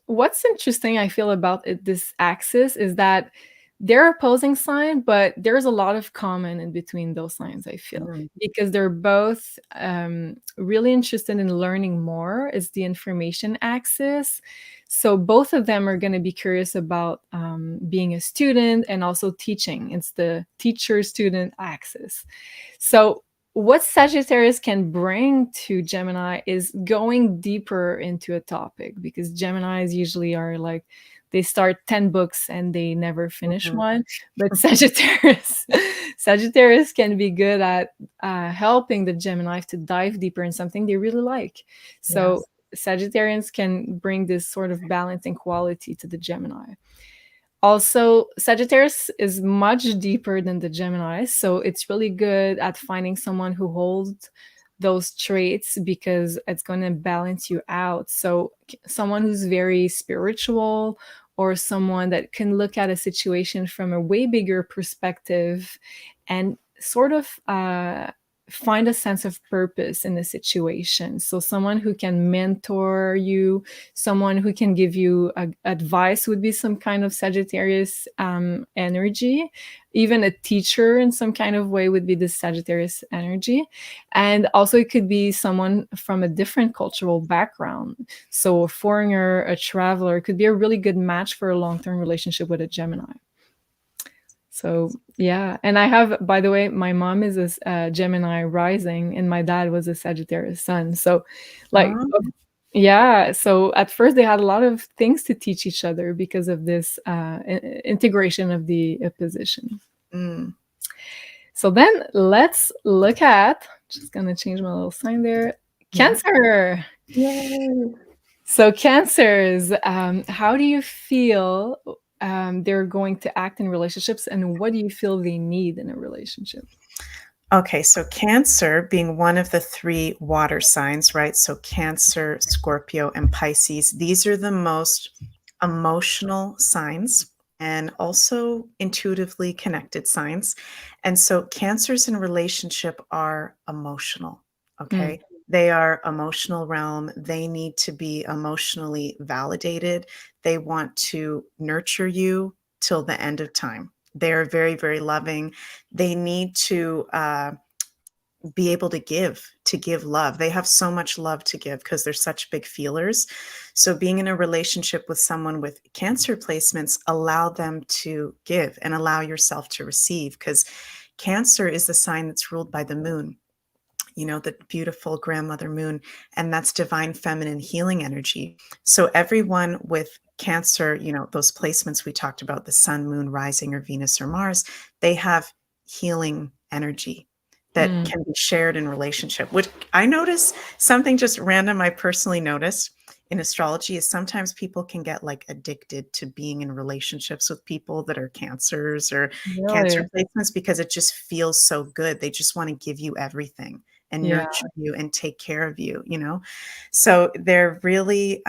what's interesting, I feel, about this axis is that they're opposing sign, but there's a lot of common in between those signs, I feel, Mm, because they're both really interested in learning more. It's the information axis. So both of them are going to be curious about being a student and also teaching. It's the teacher-student axis. So what Sagittarius can bring to Gemini is going deeper into a topic, because Geminis usually are like, they start 10 books and they never finish mhm. one. But Sagittarius can be good at helping the Gemini to dive deeper in something they really like. So Yes. Sagittarians can bring this sort of balancing quality to the Gemini. Also, Sagittarius is much deeper than the Gemini, so it's really good at finding someone who holds those traits, because it's going to balance you out. So, someone who's very spiritual, or someone that can look at a situation from a way bigger perspective and sort of find a sense of purpose in the situation. So, someone who can mentor you, someone who can give you advice would be some kind of Sagittarius energy. Even a teacher in some kind of way would be the Sagittarius energy. And also, it could be someone from a different cultural background. So, a foreigner, a traveler could be a really good match for a long term relationship with a Gemini. So yeah, and I have, by the way, my mom is a Gemini rising, and my dad was a Sagittarius sun. So, like, Oh, yeah. So at first they had a lot of things to teach each other because of this integration of the opposition. mm, So then let's look at. Just gonna change my little sign there. yeah. Cancer. Yay. So cancers, how do you feel they're going to act in relationships, and what do you feel they need in a relationship? Okay, so Cancer being one of the three water signs, right? So Cancer, Scorpio, and Pisces, these are the most emotional signs and also intuitively connected signs. And so Cancers in relationship are emotional, Mm, okay? They are emotional realm. They need to be emotionally validated. They want to nurture you till the end of time. They're very, very loving. They need to be able to give love. They have so much love to give because they're such big feelers. So being in a relationship with someone with Cancer placements allow them to give and allow yourself to receive, because Cancer is the sign that's ruled by the moon, you know, the beautiful grandmother moon, and that's divine feminine healing energy. So everyone with Cancer, you know, those placements we talked about, the sun, moon, rising, or Venus or Mars, they have healing energy that mm, can be shared in relationship. Which I notice, something just random I personally noticed in astrology, is sometimes people can get like addicted to being in relationships with people that are Cancers or Cancer really? placements, because it just feels so good. They just want to give you everything and Yeah. nurture you and take care of you, you know? So they're really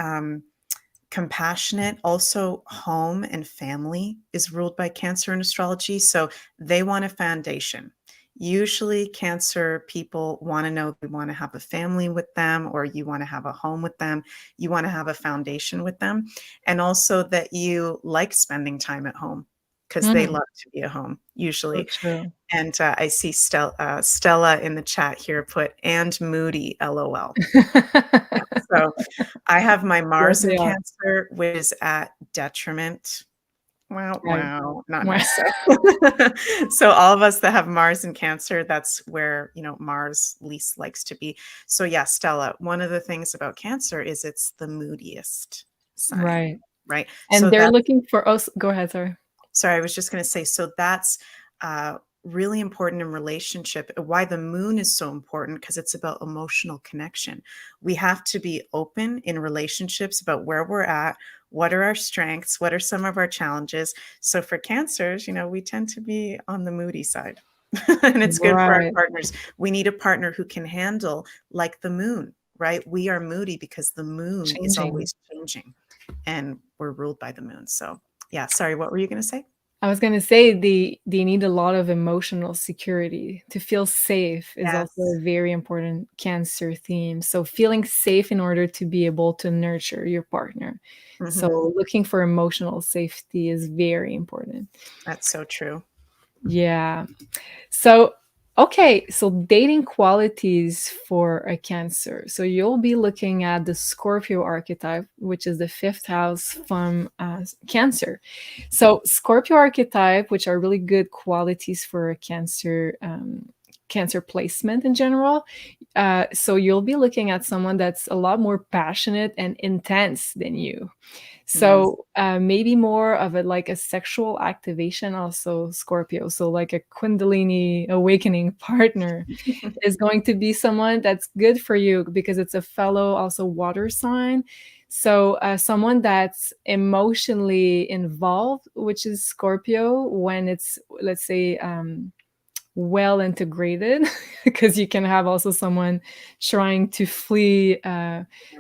compassionate. Also, home and family is ruled by Cancer in astrology. So they want a foundation. Usually, Cancer people want to know, they want to have a family with them, or you want to have a home with them. You want to have a foundation with them. And also that you like spending time at home because they Mm, love to be at home, so usually. true. And I see Stella in the chat here put, and moody, LOL. Yeah. So I have my Yes, Mars in they are. Cancer, which is at detriment. Wow, Right. wow, not nice. So, so all of us that have Mars in Cancer, that's where, you know, Mars least likes to be. So yeah, Stella, one of the things about Cancer is it's the moodiest sign, Right. right? And So they're that looking for us. Go ahead, sorry. Sorry, I was just going to say, so that's really important in relationship. Why the moon is so important, because it's about emotional connection. We have to be open in relationships about where we're at, what are our strengths, what are some of our challenges. So for Cancers, you know, we tend to be on the moody side. And it's good for our Right. partners. We need a partner who can handle, like the moon, right? We are moody because the moon is Changing. always changing and we're ruled by the moon. So yeah, sorry, what were you going to say? I was gonna say they need a lot of emotional security. To feel safe is also Yes. a very important Cancer theme. So feeling safe in order to be able to nurture your partner. Mhm. So looking for emotional safety is very important. That's so true. Yeah. So, okay, so dating qualities for a Cancer. So you'll be looking at the Scorpio archetype, which is the fifth house from Cancer. So Scorpio archetype, which are really good qualities for a Cancer. Cancer placement in general. So you'll be looking at someone that's a lot more passionate and intense than you. Mm. So, maybe more of a like a sexual activation, also Scorpio. So like a Kundalini awakening partner is going to be someone that's good for you because it's a fellow also water sign. So, someone that's emotionally involved, which is Scorpio, when it's, let's say, well integrated, because you can have also someone trying to flee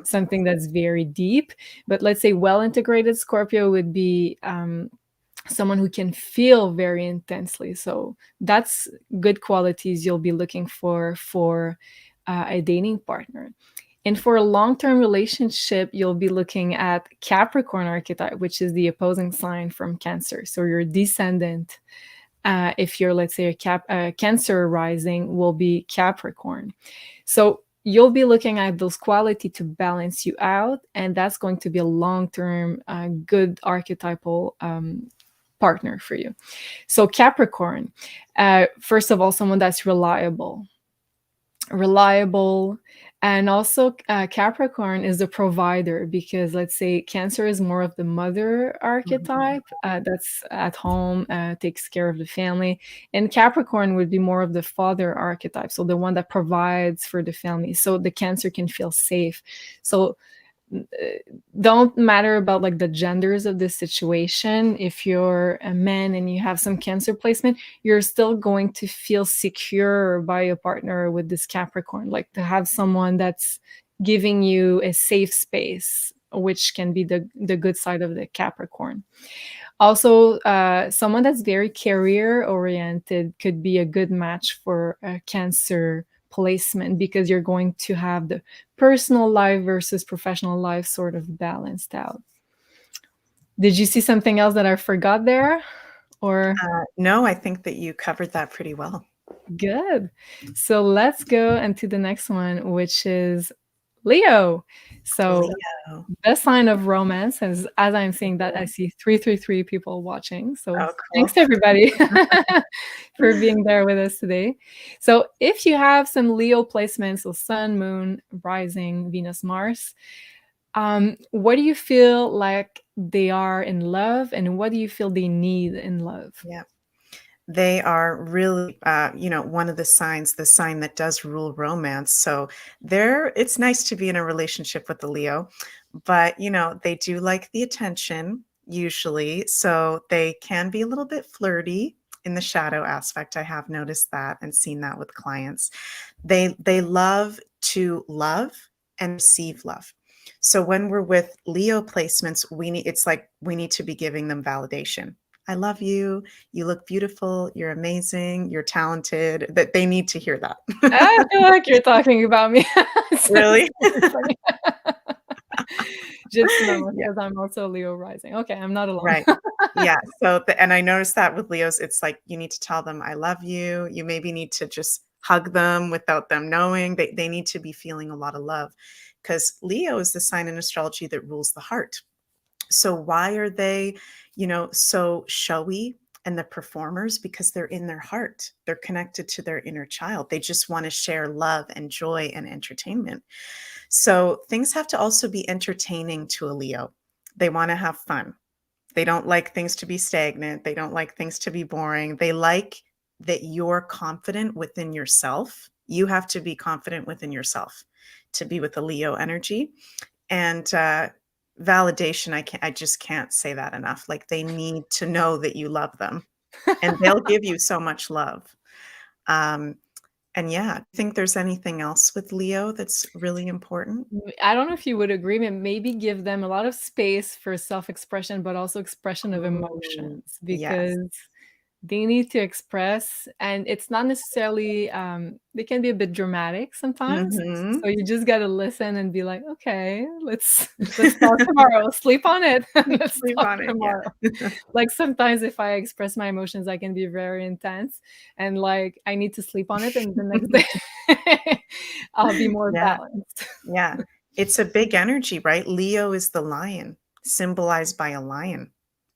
something that's very deep. But let's say well integrated Scorpio would be someone who can feel very intensely. So that's good qualities you'll be looking for a dating partner. And for a long-term relationship, you'll be looking at Capricorn archetype, which is the opposing sign from Cancer. So your descendant, if you're, let's say, Cancer rising, will be Capricorn. So you'll be looking at those qualities to balance you out, and that's going to be a long-term good archetypal partner for you. So Capricorn, first of all, someone that's reliable, and also Capricorn is the provider, because let's say Cancer is more of the mother archetype, that's at home, takes care of the family, and Capricorn would be more of the father archetype, so the one that provides for the family, so the Cancer can feel safe. So don't matter about like the genders of the situation. If you're a man and you have some Cancer placement, you're still going to feel secure by a partner with this Capricorn, like to have someone that's giving you a safe space, which can be the good side of the Capricorn. Also, someone that's very career oriented could be a good match for a Cancer placement, because you're going to have the personal life versus professional life sort of balanced out. Did you see something else that I forgot there? Or No, I think that you covered that pretty well. good. So let's go into the next one, which is Leo. So Leo. the sign of romance, as I'm seeing that, I see 333 people watching. So Oh, cool. thanks to everybody for being there with us today. So if you have some Leo placements, so Sun, Moon, Rising, Venus, Mars, what do you feel like they are in love, and what do you feel they need in love? Yeah. They are really, one of the signs, the sign that does rule romance. So it's nice to be in a relationship with the Leo, but, they do like the attention usually. So they can be a little bit flirty in the shadow aspect. I have noticed that and seen that with clients. They love to love and receive love. So when we're with Leo placements, it's like we need to be giving them validation. I love you. You look beautiful. You're amazing. You're talented. That they need to hear that. I feel like you're talking about me. Really? Just know, Yeah. because I'm also Leo rising. Okay, I'm not alone. Right. Yeah. So, and I noticed that with Leos, it's like you need to tell them, I love you. You maybe need to just hug them without them knowing. They need to be feeling a lot of love, because Leo is the sign in astrology that rules the heart. So why are they, so showy and the performers? Because they're in their heart. They're connected to their inner child. They just want to share love and joy and entertainment. So things have to also be entertaining to a Leo. They want to have fun. They don't like things to be stagnant. They don't like things to be boring. They like that you're confident within yourself. You have to be confident within yourself to be with the Leo energy. And validation, I just can't say that enough. Like, they need to know that you love them, and they'll give you so much love. And yeah, I think there's anything else with Leo that's really important. I don't know if you would agree, but maybe give them a lot of space for self-expression, but also expression of emotions, Yes. because they need to express, and it's not necessarily they can be a bit dramatic sometimes. Mhm. So you just got to listen and be like, okay, let's talk tomorrow. Sleep on it. Let's Sleep talk on it, tomorrow. yeah. Like, sometimes if I express my emotions, I can be very intense, and like I need to sleep on it, and the next day I'll be more Yeah, balanced. yeah. It's a big energy, right? Leo is the lion, symbolized by a lion,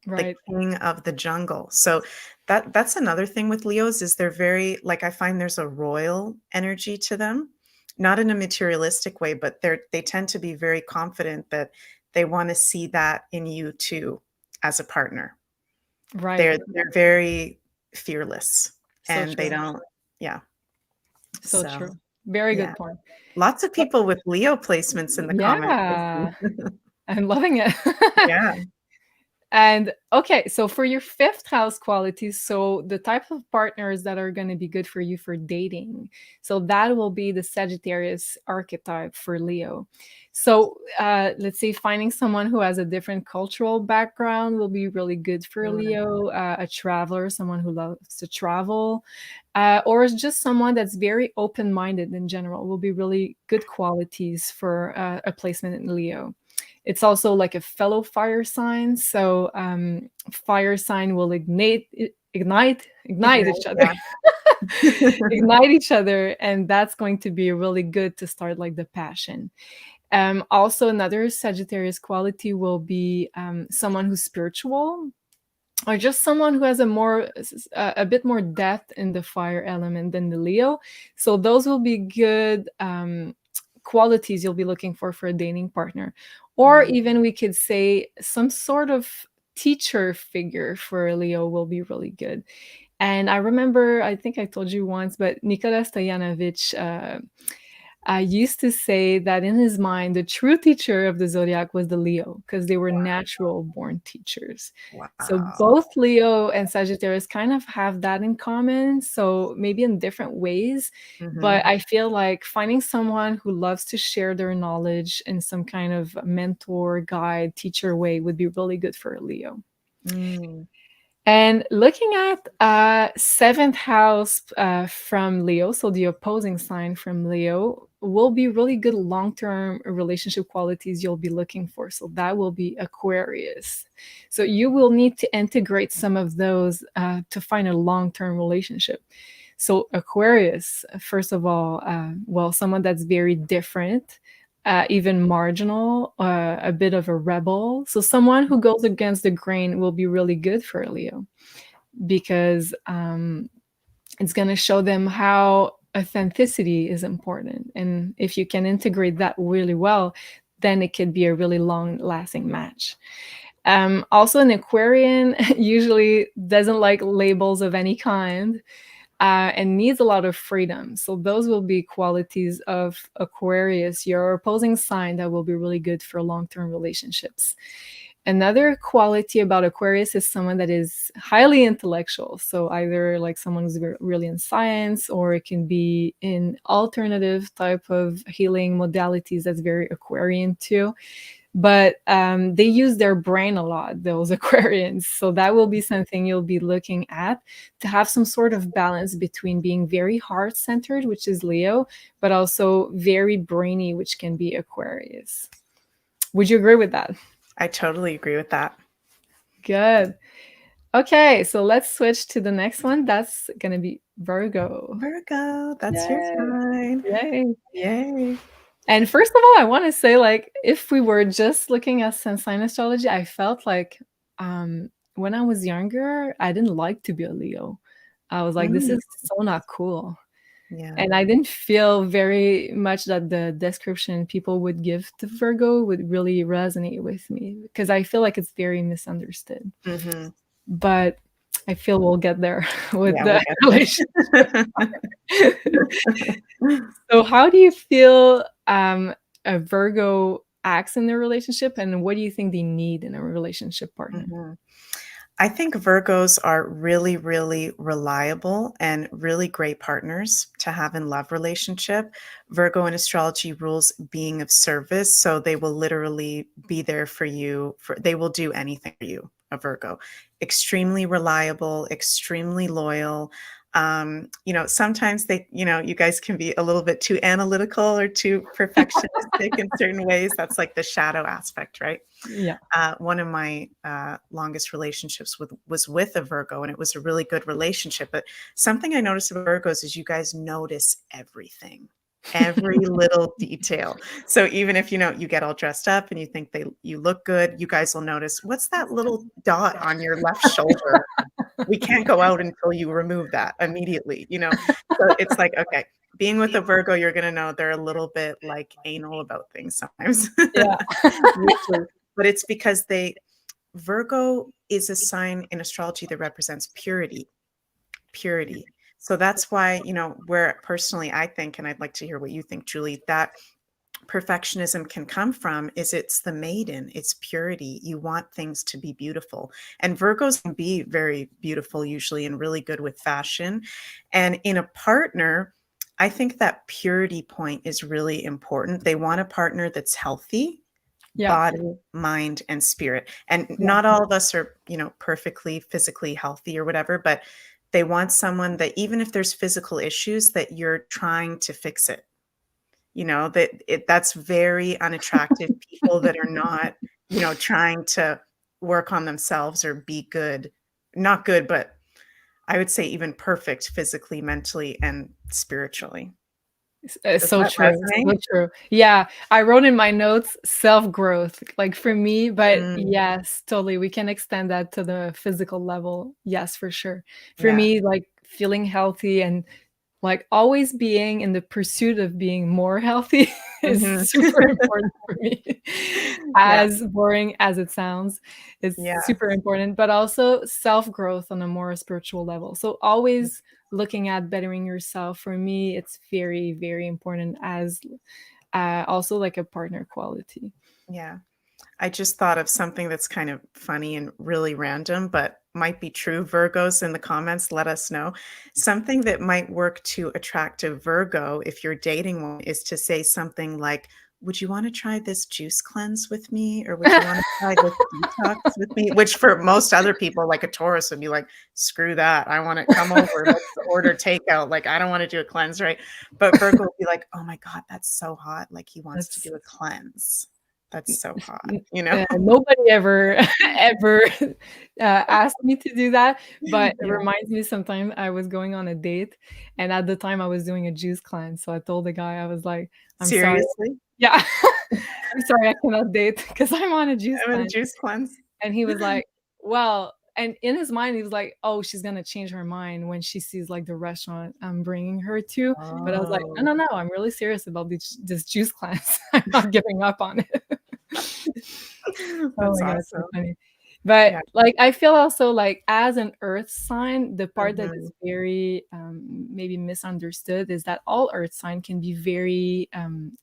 the Right. king of the jungle. So that's another thing with Leos, is they're very, like, I find there's a royal energy to them, not in a materialistic way, but they tend to be very confident that they want to see that in you too as a partner. Right. They're very fearless, So and they true. don't, yeah. So So, true. Very yeah. good point. Lots of people with Leo placements in the comments. Yeah, I'm loving it. Yeah. And okay, so for your fifth house qualities, so the type of partners that are going to be good for you for dating, so that will be the Sagittarius archetype for Leo. So let's say finding someone who has a different cultural background will be really good for Mm. Leo. A traveler, someone who loves to travel, or just someone that's very open-minded in general will be really good qualities for a placement in Leo. It's also like a fellow fire sign, so fire sign will ignite each other. Yeah. Ignite each other, and that's going to be really good to start like the passion. Also, another Sagittarius quality will be someone who's spiritual. or just someone who has a bit more depth in the fire element than the Leo. So those will be good qualities you'll be looking for a dating partner. Or Mhm. even we could say some sort of teacher figure for a Leo will be really good. And I remember, I think I told you once, but Nikola Stojanovic I used to say that in his mind, the true teacher of the zodiac was the Leo because they were natural born teachers. So Wow. both Leo and Sagittarius kind of have that in common. So maybe in different ways. But Mhm. I feel like finding someone who loves to share their knowledge in some kind of mentor, guide, teacher way would be really good for a Leo. Mm. And looking at seventh house from Leo, so the opposing sign from Leo, will be really good long-term relationship qualities you'll be looking for. So that will be Aquarius. So you will need to integrate some of those to find a long-term relationship. So Aquarius, first of all, well, someone that's very different, even marginal, a bit of a rebel. So someone who goes against the grain will be really good for a Leo because it's going to show them how authenticity is important. And if you can integrate that really well, then it could be a really long lasting match. Also, an Aquarian usually doesn't like labels of any kind and needs a lot of freedom. So those will be qualities of Aquarius, your opposing sign, that will be really good for long-term relationships. Another quality about Aquarius is someone that is highly intellectual. So either like someone who's really in science, or it can be in alternative type of healing modalities that's very Aquarian too. But they use their brain a lot, those Aquarians. So that will be something you'll be looking at to have some sort of balance between being very heart centered, which is Leo, but also very brainy, which can be Aquarius. Would you agree with that? I totally agree with that. Good. Okay, so let's switch to the next one. That's going to be Virgo. Virgo, that's your Yay. sign. Yay. Yay. And first of all, I want to say, like, if we were just looking at sun sign astrology, I felt like when I was younger, I didn't like to be a Leo. I was like, this Mm. is so not cool. Yeah. And I didn't feel very much that the description people would give to Virgo would really resonate with me because I feel like it's very misunderstood. Mhm. But I feel we'll get there with Yeah, we'll the get relationship. there. So how do you feel a Virgo acts in their relationship, and what do you think they need in a relationship partner? Mhm. I think Virgos are really, really reliable and really great partners to have in love relationship. Virgo in astrology rules being of service, so they will literally be there for you. They will do anything for you, a Virgo. Extremely reliable, extremely loyal. Sometimes you guys can be a little bit too analytical or too perfectionistic in certain ways. That's like the shadow aspect, right? Yeah. One of my longest relationships was with a Virgo, and it was a really good relationship. But something I noticed about Virgos is you guys notice everything, every little detail. So even if you get all dressed up and you think you look good, you guys will notice, what's that little dot on your left shoulder? We can't go out until you remove that immediately. So it's like, okay, being with a Virgo, you're going to know they're a little bit like anal about things sometimes. Yeah. Usually. But it's because Virgo is a sign in astrology that represents purity, purity. So that's why, where personally I think, and I'd like to hear what you think, Julie, that perfectionism can come from is it's the maiden, it's purity. You want things to be beautiful. And Virgos can be very beautiful usually and really good with fashion. And in a partner, I think that purity point is really important. They want a partner that's healthy, Yeah. body, mind, and spirit. And Yeah. not all of us are, perfectly physically healthy or whatever, but they want someone that even if there's physical issues, that you're trying to fix it. That's very unattractive people that are not, trying to work on themselves or be good. Not good, but I would say even perfect physically, mentally, and spiritually. Does So that true. So resonate? true. Yeah. I wrote in my notes self-growth, like for me, but Mm, yes, totally. We can extend that to the physical level. Yes, for sure. For yeah. me, like feeling healthy and like always being in the pursuit of being more healthy is Mhm. super important for me. Yeah, As boring as it sounds, it's yeah. super important, but also self-growth on a more spiritual level. So always looking at bettering yourself, for me, it's very, very important as also like a partner quality. Yeah. I just thought of something that's kind of funny and really random, but might be true. Virgos in the comments, let us know. Something that might work to attract a Virgo if you're dating one is to say something like, would you want to try this juice cleanse with me? Or would you want to try this detox with me? Which for most other people, like a Taurus, would be like, screw that. I want to come over. Let's order takeout. Like, I don't want to do a cleanse, right? But Virgo would be like, oh my God, that's so hot. Like, he wants to That's do a cleanse. That's so hot, you know? nobody ever ever asked me to do that, but it Yeah. reminds me sometime I was going on a date, and at the time I was doing a juice cleanse, so I told the guy, I was like, "I'm sorry." Seriously? Yeah. "I'm sorry, I cannot date because 'cause I'm on a juice I'm in a cleanse." juice cleanse? And he was like, "Well," and in his mind, he was like, "Oh, she's gonna change her mind when she sees, like, the restaurant I'm bringing her to." But I was like, "No, Oh. no, no, I'm really serious about this juice cleanse. I'm not giving up on it." Oh That's my god, so awesome. funny. But, Yeah. like, I feel also, like, as an earth sign, the part that is Mhm. very, maybe misunderstood is that all earth sign can be very,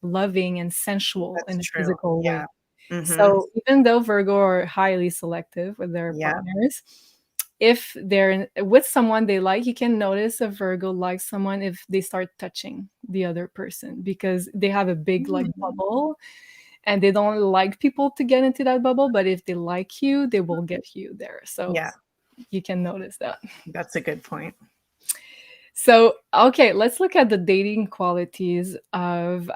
loving and sensual That's in a true. physical Yeah. way. Mhm. So, even though Virgo are highly selective with their Yeah. partners, if they're with someone they like, you can notice a Virgo likes someone if they start touching the other person because they have a big, like, Mm. bubble and they don't like people to get into that bubble, but if they like you, they will get you there. So Yeah, you can notice that. that's a good point. So, okay, let's look at the dating qualities of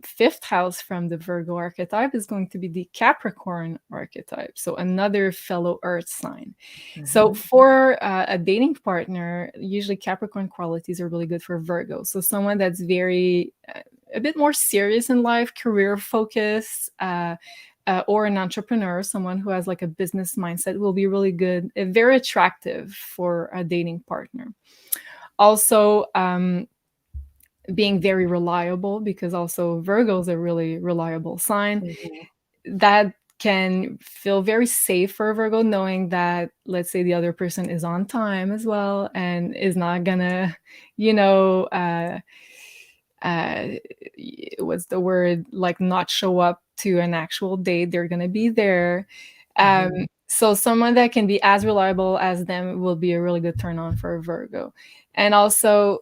fifth house from the Virgo archetype is going to be the Capricorn archetype. So, another fellow earth sign. So, Mhm. for a dating partner, usually Capricorn qualities are really good for Virgo. So, someone that's very a bit more serious in life, career focused, or an entrepreneur, someone who has like a business mindset will be really good, very attractive for a dating partner. Also, being very reliable because also Virgo is a really reliable sign Mhm. that can feel very safe for Virgo, knowing that, let's say, the other person is on time as well and is not gonna, you know, uh, what's the word, like not show up to an actual date. They're gonna be there. Mhm. So someone that can be as reliable as them will be a really good turn on for a Virgo. And also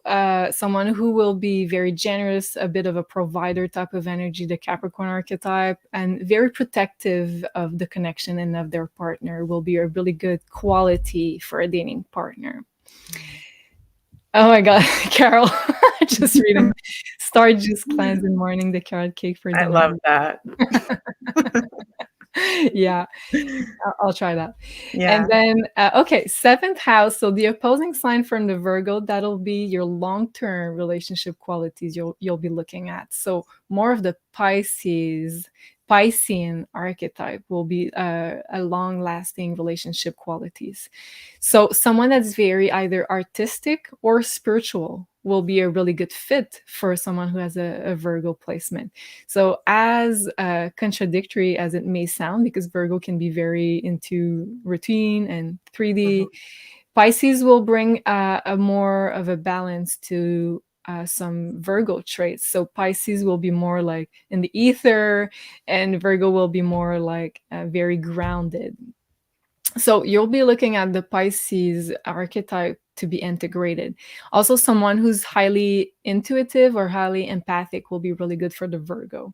someone who will be very generous, a bit of a provider type of energy, the Capricorn archetype, and very protective of the connection and of their partner will be a really good quality for a dating partner. Oh my God, Carol, just reading. Start juice cleanse in morning, the carrot cake for I dinner. love that. Yeah, I'll try that. And Yeah. then, okay, seventh house. So the opposing sign from the Virgo, that'll be your long-term relationship qualities you'll be looking at. So more of the Piscean archetype will be a long-lasting relationship qualities. So someone that's very either artistic or spiritual will be a really good fit for someone who has a Virgo placement. So as contradictory as it may sound, because Virgo can be very into routine and Mhm. 3D, Pisces will bring a more of a balance to some Virgo traits. So Pisces will be more like in the ether, and Virgo will be more like very grounded. So you'll be looking at the Pisces archetype to be integrated. Also, someone who's highly intuitive or highly empathic will be really good for the Virgo.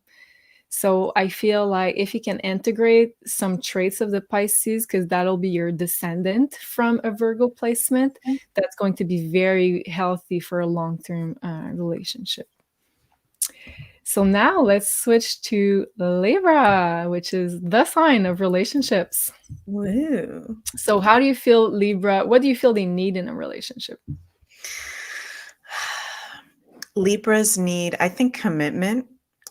So I feel like if you can integrate some traits of the Pisces, because that'll be your descendant from a Virgo placement, that's going to be very healthy for a long-term relationship. So now let's switch to Libra, which is the sign of relationships. Woo. So how do you feel Libra? What do you feel they need in a relationship? Libras need, I think commitment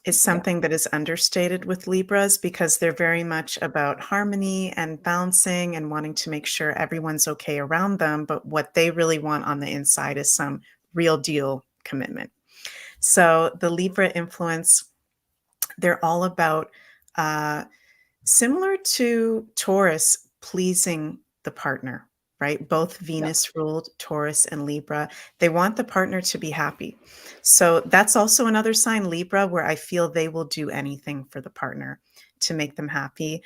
is Yeah. something that is understated with Libras because they're very much about harmony and balancing and wanting to make sure everyone's okay around them. But what they really want on the inside is some real deal commitment. So the Libra influence, they're all about uh, similar to Taurus, pleasing the partner, right? Both Yeah. Venus ruled Taurus and Libra. They want the partner to be happy. So that's also another sign, Libra, where I feel they will do anything for the partner to make them happy.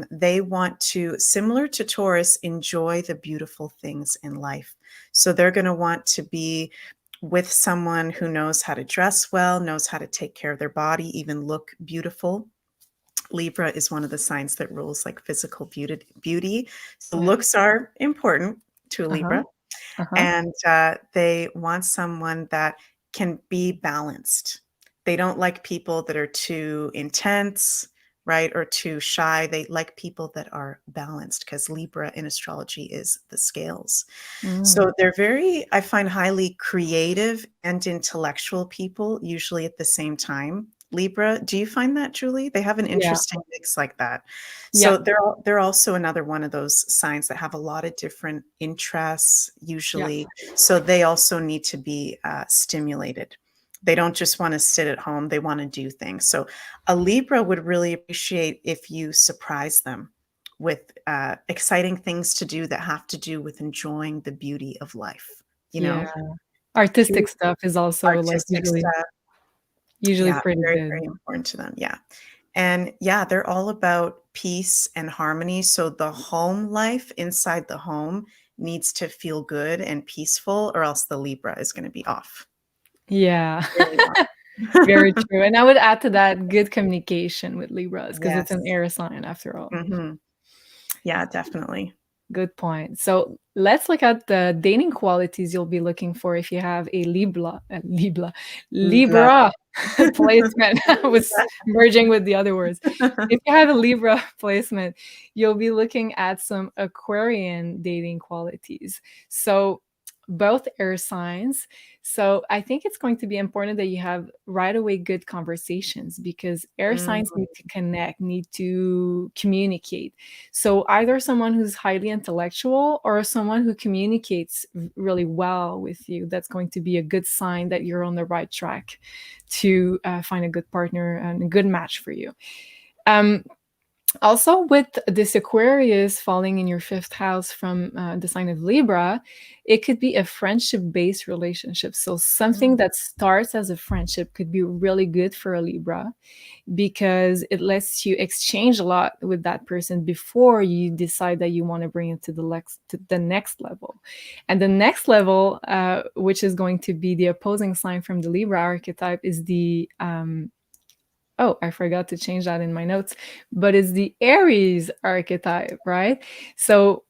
They want to, similar to Taurus, enjoy the beautiful things in life. So they're going to want to be with someone who knows how to dress well, knows how to take care of their body, even look beautiful. Libra is one of the signs that rules like physical beauty. So Yeah. looks are important to a Uh-huh. Libra, Uh-huh. and they want someone that can be balanced. They don't like people that are too intense, right, or too shy. They like people that are balanced because Libra in astrology is the scales. Mm. So they're very, I find, highly creative and intellectual people, usually at the same time. Libra, do you find that, Julie? They have an Yeah. interesting mix like that. Yeah. So they're also another one of those signs that have a lot of different interests, Yeah. usually. So they also need to be stimulated. They don't just want to sit at home, they want to do things. So a Libra would really appreciate if you surprise them with exciting things to do that have to do with enjoying the beauty of life, you Yeah. know, Artistic cute, stuff is also like artistic stuff. usually Yeah, pretty very, good. very important to them. Yeah. And yeah, they're all about peace and harmony. So the home life inside the home needs to feel good and peaceful, or else the Libra is going to be off, Yeah. really off. Very true. And I would add to that good communication with Libras because it's an Yes. air sign after all. Hmm. Yeah, definitely. Good point. So let's look at the dating qualities you'll be looking for if you have a Love Libra it. placement. I was merging with the other words. If you have a Libra placement, you'll be looking at some Aquarian dating qualities. So both air signs. So I think it's going to be important that you have right away good conversations because air Mm, signs need to connect, need to communicate. So either someone who's highly intellectual or someone who communicates really well with you. That's going to be a good sign that you're on the right track to find a good partner and a good match for you. Um, Also, with this Aquarius falling in your fifth house from the sign of Libra, it could be a friendship based relationship. So, something mm, that starts as a friendship could be really good for a Libra because it lets you exchange a lot with that person before you decide that you want to bring it to the next level. And the next level, which is going to be the opposing sign from the Libra archetype, is the oh, I forgot to change that in my notes, but it's the Aries archetype, right? So,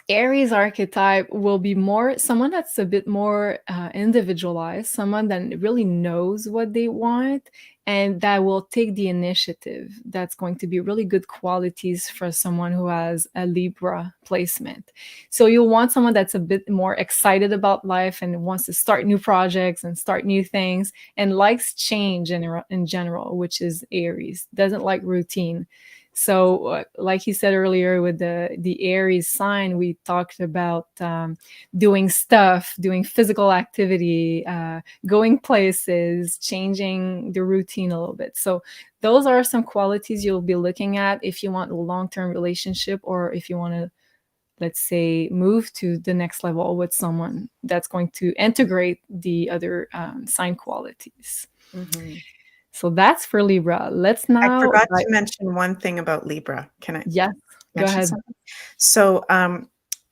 Aries archetype will be more someone that's a bit more individualized, someone that really knows what they want and that will take the initiative. That's going to be really good qualities for someone who has a Libra placement. So you'll want someone that's a bit more excited about life and wants to start new projects and start new things and likes change in general, which is Aries, doesn't like routine. So, like you said earlier, with the Aries sign, we talked about doing stuff, doing physical activity, going places, changing the routine a little bit. So, those are some qualities you'll be looking at if you want a long-term relationship, or if you want to, let's say, move to the next level with someone that's going to integrate the other sign qualities. mhm. So that's for Libra. Let's I now forgot dive. to mention one thing about Libra. Can I Yes, go mention ahead. something? So,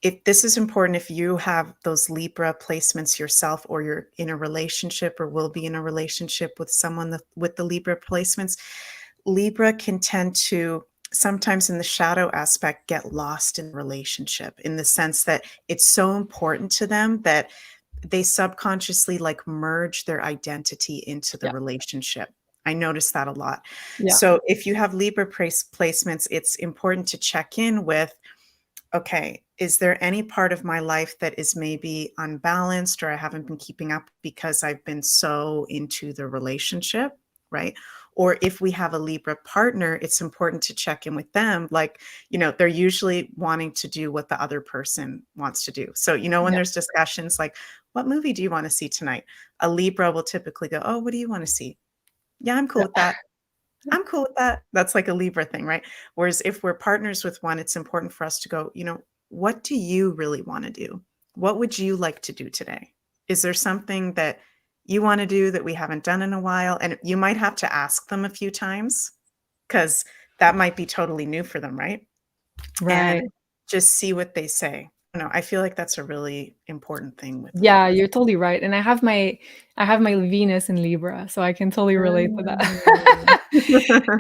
if this is important, if you have those Libra placements yourself, or you're in a relationship or will be in a relationship with someone with the Libra placements, Libra can tend to sometimes in the shadow aspect get lost in the relationship in the sense that it's so important to them that they subconsciously like merge their identity into the Yeah, relationship. I notice that a lot. yeah, So if you have Libra placements, it's important to check in with, okay, is there any part of my life that is maybe unbalanced or I haven't been keeping up because I've been so into the relationship, right? Or if we have a Libra partner, it's important to check in with them. Like, they're usually wanting to do what the other person wants to do. So, when Yeah. there's discussions like, what movie do you want to see tonight? A Libra will typically go, oh, what do you want to see? Yeah, I'm cool with that. I'm cool with that. That's like a Libra thing, right? Whereas if we're partners with one, it's important for us to go, what do you really want to do? What would you like to do today? Is there something that you want to do that we haven't done in a while? And you might have to ask them a few times because that might be totally new for them, right? Right. And just see what they say. I feel like that's a really important thing with Yeah, Libra. you're totally right. And I have my Venus in Libra, so I can totally relate to that.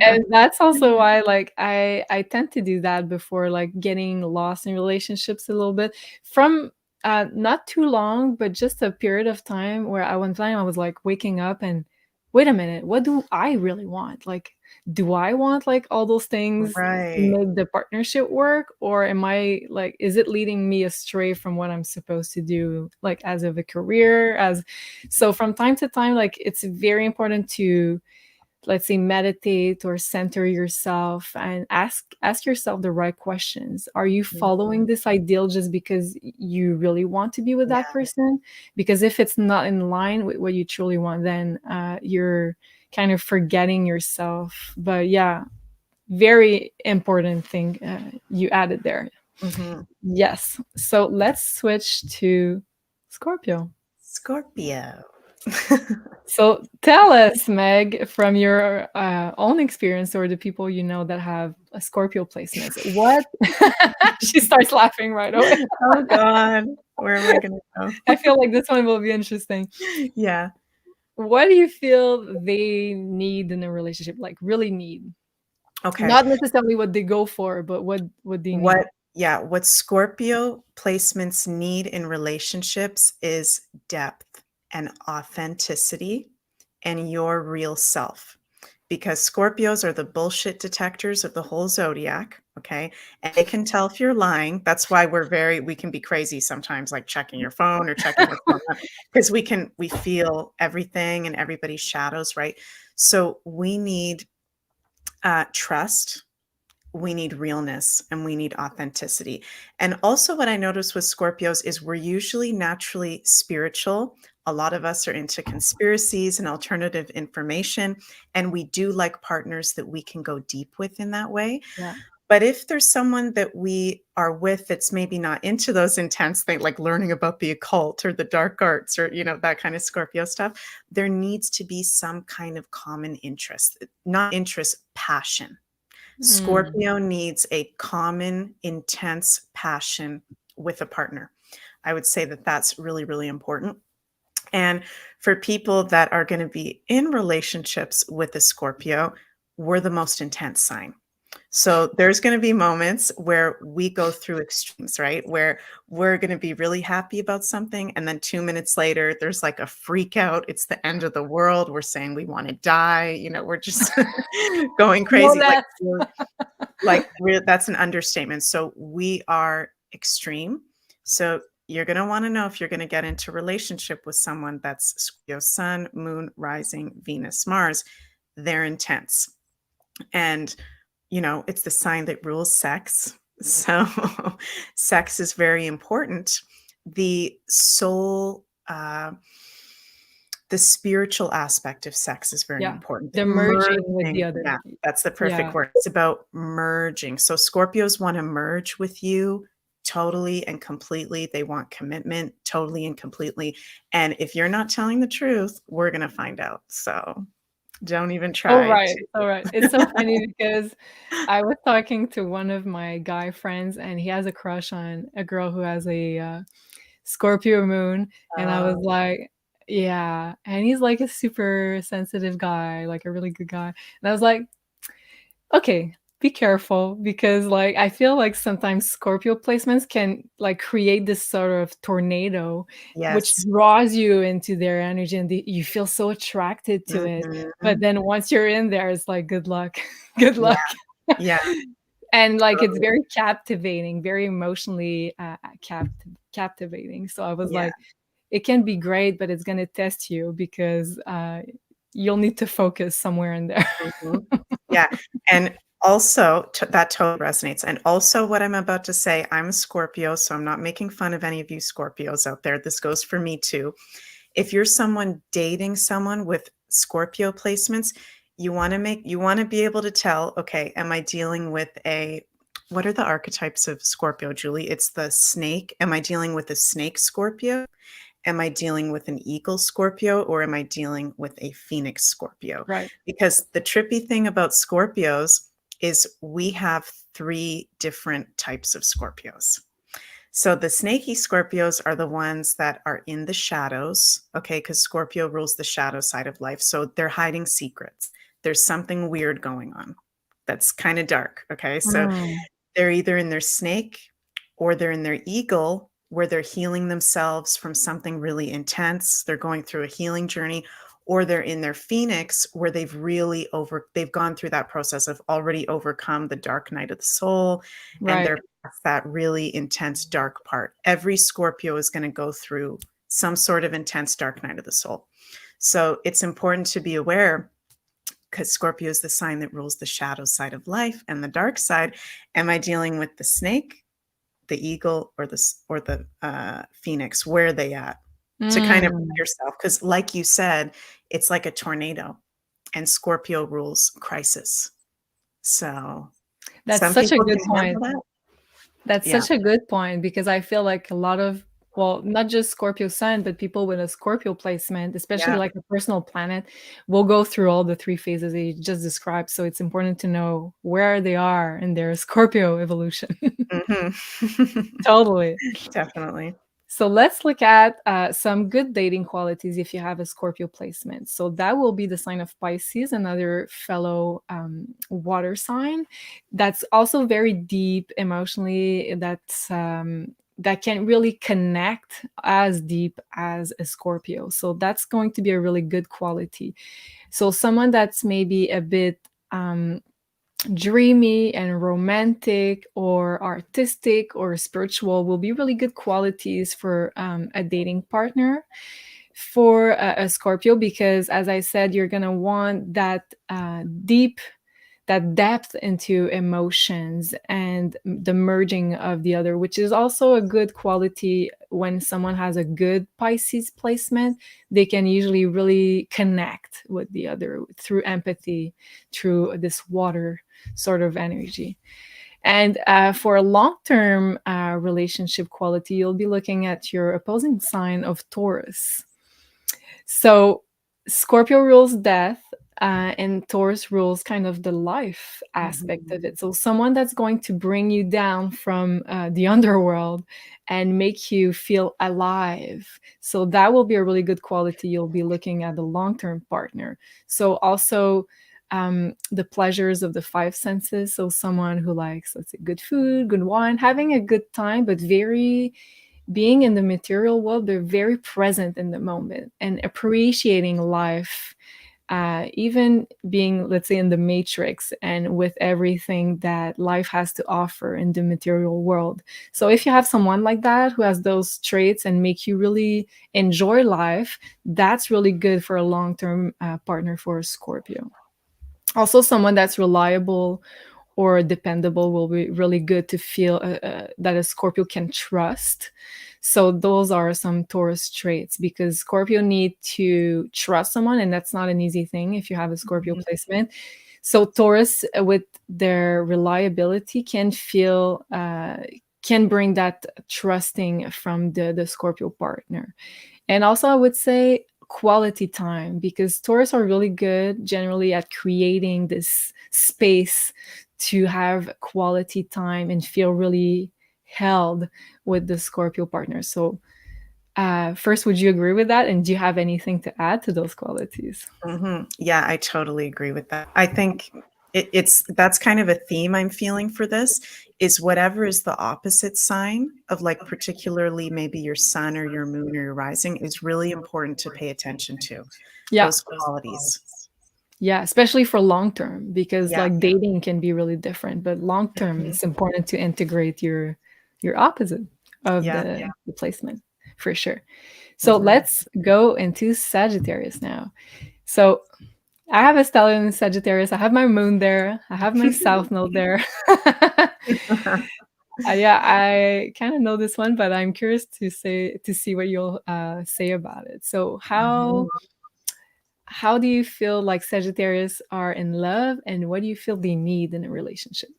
And that's also why like I tend to do that before like getting lost in relationships a little bit from not too long, but just a period of time where one time I was like waking up and wait a minute, what do I really want? Like, do I want like all those things to Right. make the partnership work, or am I like, is it leading me astray from what I'm supposed to do, like as of a career? So from time to time, like it's very important to, let's say, meditate or center yourself and ask yourself the right questions. Are you following this ideal just because you really want to be with that Yeah. person? Because if it's not in line with what you truly want, then you're kind of forgetting yourself. But yeah, very important thing you added there. Mm-hmm. Yes. So let's switch to Scorpio. Scorpio. So tell us, Meg, from your own experience or the people you know that have a Scorpio placements, what she starts laughing right away. Oh God, where am I going to I go? feel like this one will be interesting. Yeah. What do you feel they need in a relationship? Like really need? Okay. Not necessarily what they go for, but what they need. What Scorpio placements need in relationships is depth and authenticity and your real self. Because Scorpios are the bullshit detectors of the whole zodiac, okay? And they can tell if you're lying. That's why we can be crazy sometimes, like checking your phone or checking what's going on, because we feel everything and everybody's shadows, right? So we need trust, we need realness, and we need authenticity. And also what I noticed with Scorpios is we're usually naturally spiritual. A lot of us are into conspiracies and alternative information, and we do like partners that we can go deep with in that way. Yeah. But if there's someone that we are with that's maybe not into those intense things, like learning about the occult or the dark arts or, that kind of Scorpio stuff, there needs to be some kind of common interest, not interest, passion. Mm. Scorpio needs a common, intense passion with a partner. I would say that that's really, really important. And for people that are going to be in relationships with a Scorpio, we're the most intense sign. So there's going to be moments where we go through extremes, right? Where we're going to be really happy about something. And then 2 minutes later, there's like a freak out. It's the end of the world. We're saying we want to die. We're just going No crazy. less. That's an understatement. So we are extreme. So you're going to want to know if you're going to get into a relationship with someone that's Scorpio sun, moon, rising, Venus, Mars, they're intense. And, it's the sign that rules sex. So sex is very important. The soul, the spiritual aspect of sex is very important. The merging with the other. Yeah, that's the perfect word. It's about merging. So Scorpios want to merge with you totally and completely. They want commitment totally and completely. And if you're not telling the truth, we're going to find out. So don't even try. All right. It's so funny because I was talking to one of my guy friends and he has a crush on a girl who has a Scorpio moon. And I was like, yeah. And he's like a super sensitive guy, like a really good guy. And I was like, okay, be careful because like I feel like sometimes Scorpio placements can like create this sort of tornado which Yes. draws you into their energy and you feel so attracted to it. But then once you're in there, it's like good luck. Good luck. Yeah. And like it's very captivating, very emotionally captivating. So I was Yeah. like, it can be great, but it's going to test you because you'll need to focus somewhere in there. Mhm. Yeah, and also that totally resonates, and also what I'm about to say, I'm a Scorpio, so I'm not making fun of any of you Scorpios out there. This goes for me too. If you're someone dating someone with Scorpio placements, you wanna be able to tell, "Okay, am I dealing with a" what are the archetypes of Scorpio, Julie? It's the snake. Am I dealing with a snake Scorpio? Am I dealing with an eagle Scorpio, or am I dealing with a Phoenix Scorpio? Right. Because the trippy thing about Scorpios is we have 3 different types of Scorpios. So the snaky Scorpios are the ones that are in the shadows, okay, because Scorpio rules the shadow side of life. So they're hiding secrets. There's something weird going on that's kind of dark, okay? So Mm, they're either in their snake or they're in their eagle, where they're healing themselves from something really intense. They're going through a healing journey, or they're in their phoenix, where they've gone through that process of already overcome the dark night of the soul, and right. they're past that really intense dark part. Every Scorpio is going to go through some sort of intense dark night of the soul. So it's important to be aware, because Scorpio is the sign that rules the shadow side of life and the dark side. Am I dealing with the snake, the eagle, or the phoenix? Where are they at? To kind of put Mm, yourself, because like you said, it's like a tornado, and Scorpio rules crisis. So that's some such a people good can point. handle that. That's Yeah, such a good point because I feel like a lot of, well, not just Scorpio sun, but people with a Scorpio placement, especially yeah. like a personal planet, will go through all the 3 phases that you just described. So it's important to know where they are in their Scorpio evolution. Mhm. Totally. Definitely. So let's look at some good dating qualities if you have a Scorpio placement. So that will be the sign of Pisces, another fellow water sign that's also very deep emotionally. That can really connect as deep as a Scorpio. So that's going to be a really good quality. So someone that's maybe a bit dreamy and romantic or artistic or spiritual will be really good qualities for a dating partner for a Scorpio, because as I said, you're going to want that that depth into emotions and the merging of the other, which is also a good quality when someone has a good Pisces placement. They can usually really connect with the other through empathy, through this water sort of energy. And for a long term relationship quality, you'll be looking at your opposing sign of Taurus. So Scorpio rules death, and Taurus rules kind of the life aspect of Mhm. it. So someone that's going to bring you down from the underworld and make you feel alive. So that will be a really good quality. You'll be looking at the long-term partner. So also the pleasures of the 5 senses. So someone who likes, let's say, good food, good wine, having a good time, but very being in the material world, they're very present in the moment and appreciating life, even being, let's say, in the matrix and with everything that life has to offer in the material world. So if you have someone like that who has those traits and make you really enjoy life, that's really good for a long-term partner for a Scorpio. Also, someone that's reliable or dependable will be really good to feel that a Scorpio can trust. So those are some Taurus traits, because Scorpio need to trust someone, and that's not an easy thing if you have a Scorpio Mhm. placement. So Taurus, with their reliability, can bring that trusting from the Scorpio partner. And also, I would say quality time, because Taurus are really good generally at creating this space to have quality time and feel really held with the Scorpio partner. So, first, would you agree with that? And do you have anything to add to those qualities? Mhm. Yeah, I totally agree with that. I think it's that's kind of a theme I'm feeling for this, is whatever is the opposite sign of, like, particularly maybe your sun or your moon or your rising, is really important to pay attention to Yeah. those qualities. Yeah, especially for long term, because Yeah. like dating can be really different, but long term Mhm. it's important to integrate your opposite of Yeah. the placement for sure. So Mhm. let's go into Sagittarius now. So I have a stellium in Sagittarius. I have my moon there. I have my south node there. Yeah, I kind of know this one, but I'm curious to see what you'll say about it. So Mhm. how do you feel like Sagittarius are in love, and what do you feel they need in a relationship?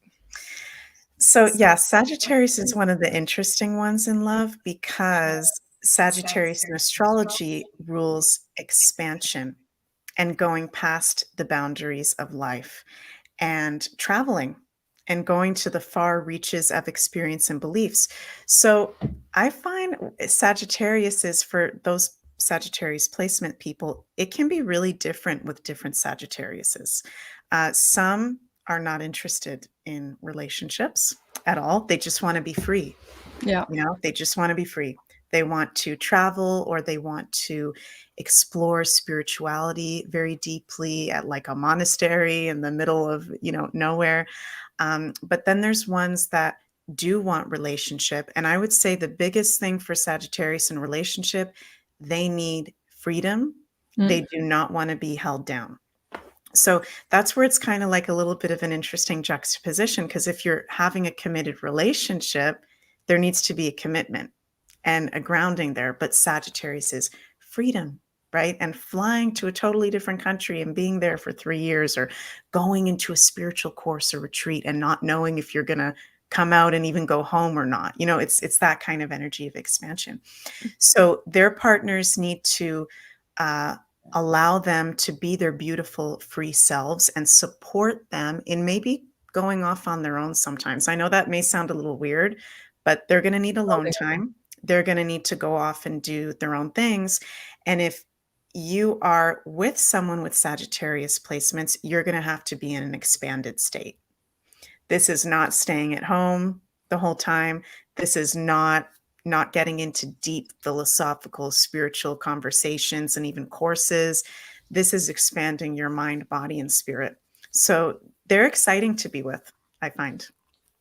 So, yeah, Sagittarius is one of the interesting ones in love because Sagittarius in astrology rules expansion and going past the boundaries of life and traveling and going to the far reaches of experience and beliefs. So I find Sagittarius is for those Sagittarius placement people, it can be really different with different Sagittariuses. Some are not interested in relationships at all. They just want to be free. Yeah, They just want to be free. They want to travel or they want to explore spirituality very deeply at like a monastery in the middle of, nowhere. But then there's ones that do want relationship. And I would say the biggest thing for Sagittarius in relationship, they need freedom. They mm, do not want to be held down. So that's where it's kind of like a little bit of an interesting juxtaposition because if you're having a committed relationship, there needs to be a commitment and a grounding there. But Sagittarius is freedom, right? And flying to a totally different country and being there for 3 years or going into a spiritual course or retreat and not knowing if you're going to come out and even go home or not. It's that kind of energy of expansion. So their partners need to uh, allow them to be their beautiful, free selves and support them in maybe going off on their own sometimes. I know that may sound a little weird, but they're going to need alone time. They're going to need to go off and do their own things. And if you are with someone with Sagittarius placements, you're going to have to be in an expanded state. This is not staying at home the whole time. This is not getting into deep philosophical, spiritual conversations and even courses. This is expanding your mind, body, and spirit. So they're exciting to be with, I find.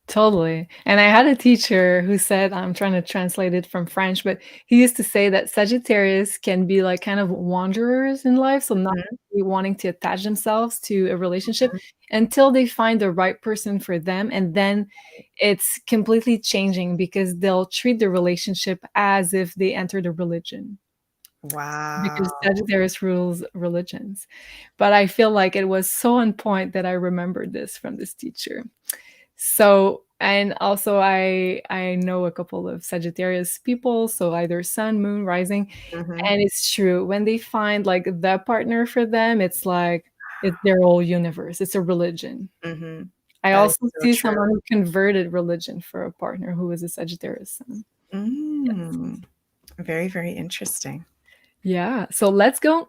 totally. And I had a teacher who said, I'm trying to translate it from French, but he used to say that Sagittarius can be like kind of wanderers in life, so not Mhm, really wanting to attach themselves to a relationship until they find the right person for them, and then it's completely changing because they'll treat the relationship as if they entered a religion. Because wow. Sagittarius rules religions. But I feel like it was so on point that I remembered this from this teacher. So, and also I know a couple of Sagittarius people, so either sun, moon, rising, Mhm, and it's true. When they find like the partner for them, it's like it's their whole universe. It's a religion. mhm. I That is also so see true. someone who converted religion for a partner who was a Sagittarius sun. Yes. Mm, very, very interesting. Yeah. So let's go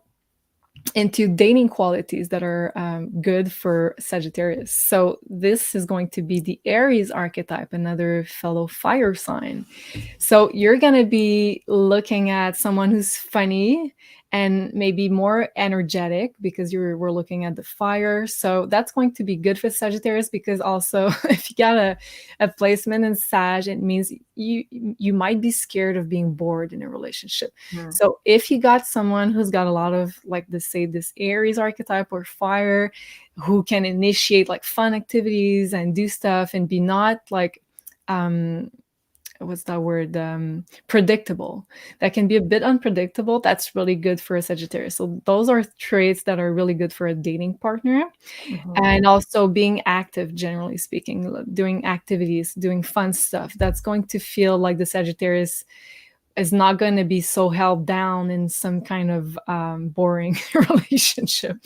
into dating qualities that are good for Sagittarius. So this is going to be the Aries archetype, another fellow fire sign. So you're going to be looking at someone who's funny and maybe more energetic because we're looking at the fire. So that's going to be good for Sagittarius because also if you got a placement in Sag, it means you might be scared of being bored in a relationship. Mm, So if you got someone who's got a lot of like this Aries archetype or fire who can initiate like fun activities and do stuff and be not like um what's that word predictable, that can be a bit unpredictable, that's really good for a Sagittarius. So those are traits that are really good for a dating partner. mhm, And also being active, generally speaking, doing activities, doing fun stuff, that's going to feel like the Sagittarius is not going to be so held down in some kind of boring relationship.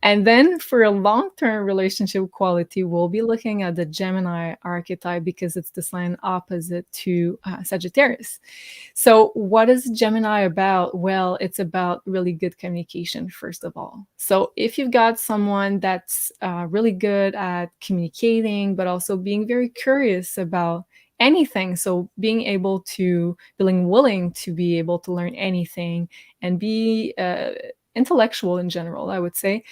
And then for a long term relationship quality, we'll be looking at the Gemini archetype because it's the sign opposite to Sagittarius. So, what is Gemini about? Well, it's about really good communication, first of all. So, if you've got someone that's really good at communicating, but also being very curious about anything, so being willing to be able to learn anything and be intellectual in general, I would say,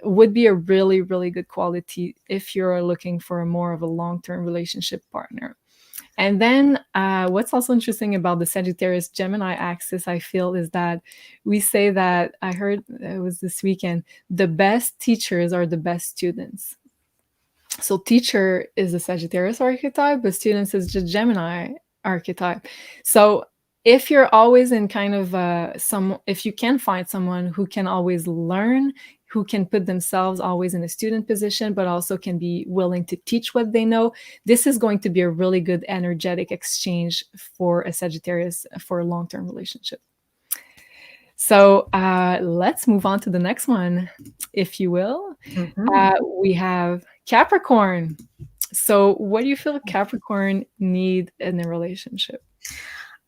would be a really, really good quality if you're looking for more of a long-term relationship partner. And then what's also interesting about the Sagittarius Gemini axis, I feel, is that we say that, I heard it was this weekend, the best teachers are the best students. So teacher is the Sagittarius archetype, but students is the Gemini archetype. So if you're always in kind of if you can find someone who can always learn, who can put themselves always in a student position, but also can be willing to teach what they know, this is going to be a really good energetic exchange for a Sagittarius for a long-term relationship. So let's move on to the next one, if you will. We have Capricorn. So what do you feel Capricorn need in a relationship?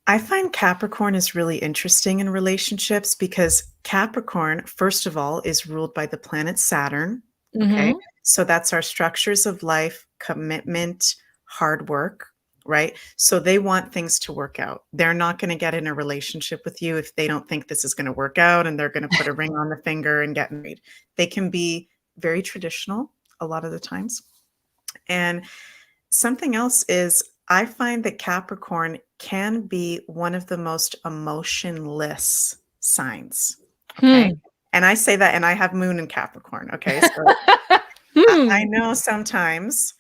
I find Capricorn is really interesting in relationships because Capricorn, first of all, is ruled by the planet Saturn. Okay. So that's our structures of life, commitment, hard work, right? So they want things to work out. They're not going to get in a relationship with you if they don't think this is going to work out and they're going to put a ring on the finger and get married. They can be very traditional a lot of the times. And something else is, I find that Capricorn can be one of the most emotionless signs. Okay. And I say that, and I have moon in Capricorn. Okay. So I know sometimes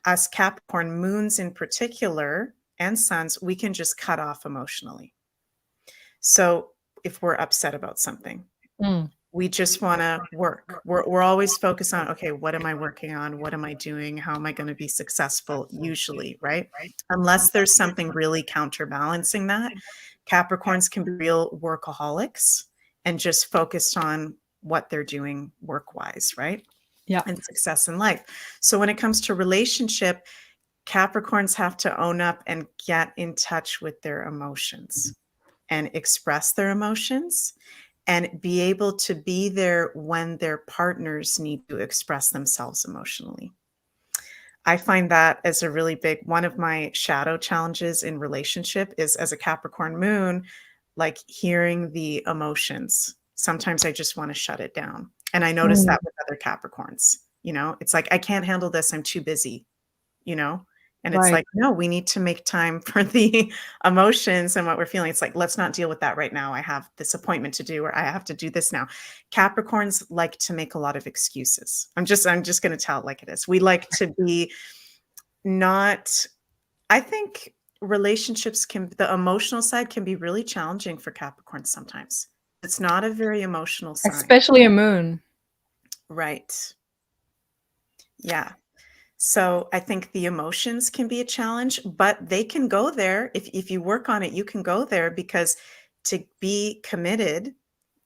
us Capricorn moons in particular and suns, we can just cut off emotionally. So if we're upset about something, we just want to work. We're always focused on, okay, what am I working on? What am I doing? How am I going to be successful? Usually, right? Unless there's something really counterbalancing that. Capricorns can be real workaholics and just focused on what they're doing work-wise, right? Yeah. And success in life. So when it comes to relationship, Capricorns have to own up and get in touch with their emotions and express their emotions and be able to be there when their partners need to express themselves emotionally. I find that as a really big, one of my shadow challenges in relationship is, as a Capricorn moon, like hearing the emotions. Sometimes I just want to shut it down. And I notice that with other Capricorns, it's like, I can't handle this. I'm too busy, and it's like, no, we need to make time for the emotions and what we're feeling. It's like, let's not deal with that right now. I have this appointment to do, or I have to do this now. Capricorns like to make a lot of excuses. I'm just going to tell it like it is. We like to be I think relationships the emotional side can be really challenging for Capricorns sometimes. It's not a very emotional sign. Especially a moon. Right. Yeah. So I think the emotions can be a challenge, but they can go there. If you work on it, you can go there, because to be committed,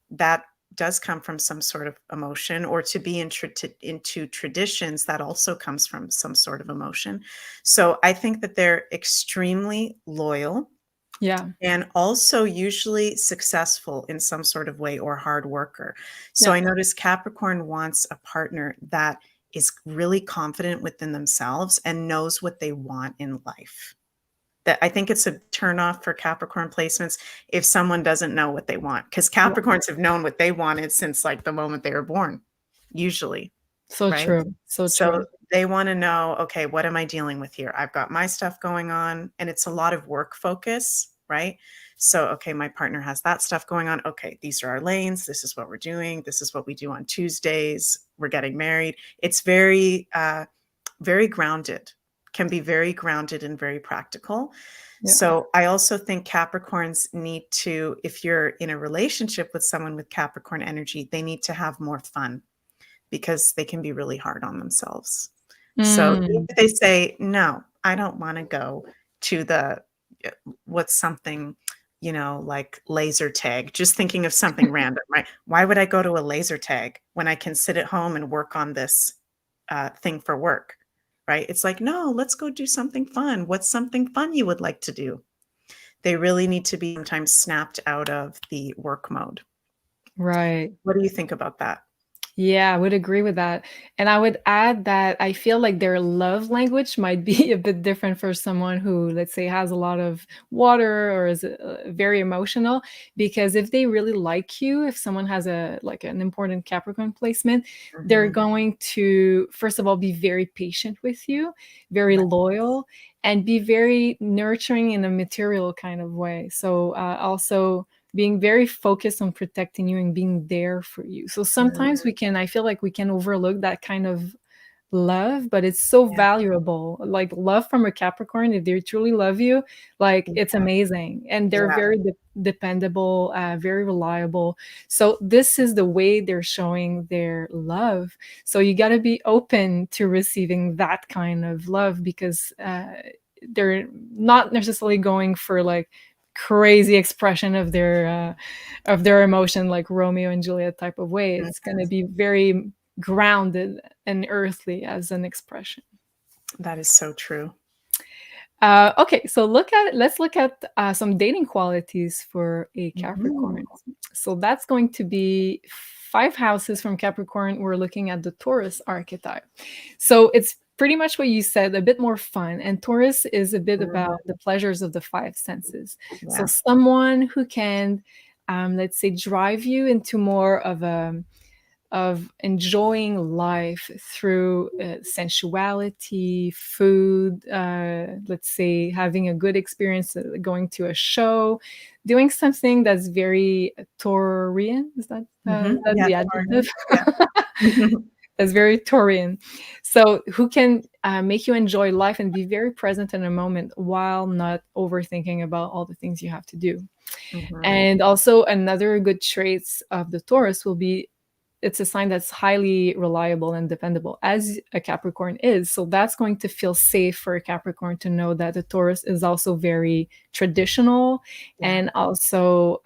that does come from some sort of emotion, or to be into traditions, that also comes from some sort of emotion. So I think that they're extremely loyal. Yeah. And also usually successful in some sort of way, or hard worker. So I notice Capricorn wants a partner that is really confident within themselves and knows what they want in life. That I think it's a turnoff for Capricorn placements if someone doesn't know what they want, because Capricorns have known what they wanted since like the moment they were born, usually. So right? true. So true. They want to know, okay, what am I dealing with here? I've got my stuff going on, and it's a lot of work focus, right? So, okay, my partner has that stuff going on. Okay, these are our lanes. This is what we're doing. This is what we do on Tuesdays. We're getting married. It's very, very grounded, can be very grounded and very practical. Yeah. So I also think Capricorns need to, if you're in a relationship with someone with Capricorn energy, they need to have more fun, because they can be really hard on themselves. So if they say, no, I don't want to go to what's something, like laser tag, just thinking of something random, right? Why would I go to a laser tag when I can sit at home and work on this thing for work, right? It's like, no, let's go do something fun. What's something fun you would like to do? They really need to be sometimes snapped out of the work mode. Right. What do you think about that? Yeah, I would agree with that. And I would add that I feel like their love language might be a bit different for someone who, let's say, has a lot of water or is very emotional. Because if they really like you, if someone has a like an important Capricorn placement, they're Mhm. going to, first of all, be very patient with you, very Right. loyal, and be very nurturing in a material kind of way. So also being very focused on protecting you and being there for you. So sometimes Mm, I feel like we can overlook that kind of love, but it's so yeah, valuable. Like love from a Capricorn, if they truly love you, like it's yeah, amazing. And they're yeah, very dependable, very reliable. So this is the way they're showing their love. So you got to be open to receiving that kind of love because they're not necessarily going for like crazy expression of their emotion like Romeo and Juliet type of way. It's going to mhm. be very grounded and earthly as an expression. That is so true. Okay, so let's look at some dating qualities for a Mhm. Capricorn. So that's going to be 5 houses from Capricorn. We're looking at the Taurus archetype. So it's pretty much what you said, a bit more fun. And Taurus is a bit about Mhm. the pleasures of the five senses. So Yeah. someone who can, let's say, drive you into more of enjoying life through sensuality, food, let's say having a good experience going to a show, doing something that's very Taurian. Is Mhm. that Yeah, the Taurus. adjective? Yeah. Mhm. That's very Taurian. So, who can make you enjoy life and be very present in a moment while not overthinking about all the things you have to do. Mhm. And also, another good traits of the Taurus will be it's a sign that's highly reliable and dependable, as a Capricorn is. So that's going to feel safe for a Capricorn to know that the Taurus is also very traditional Yeah. and also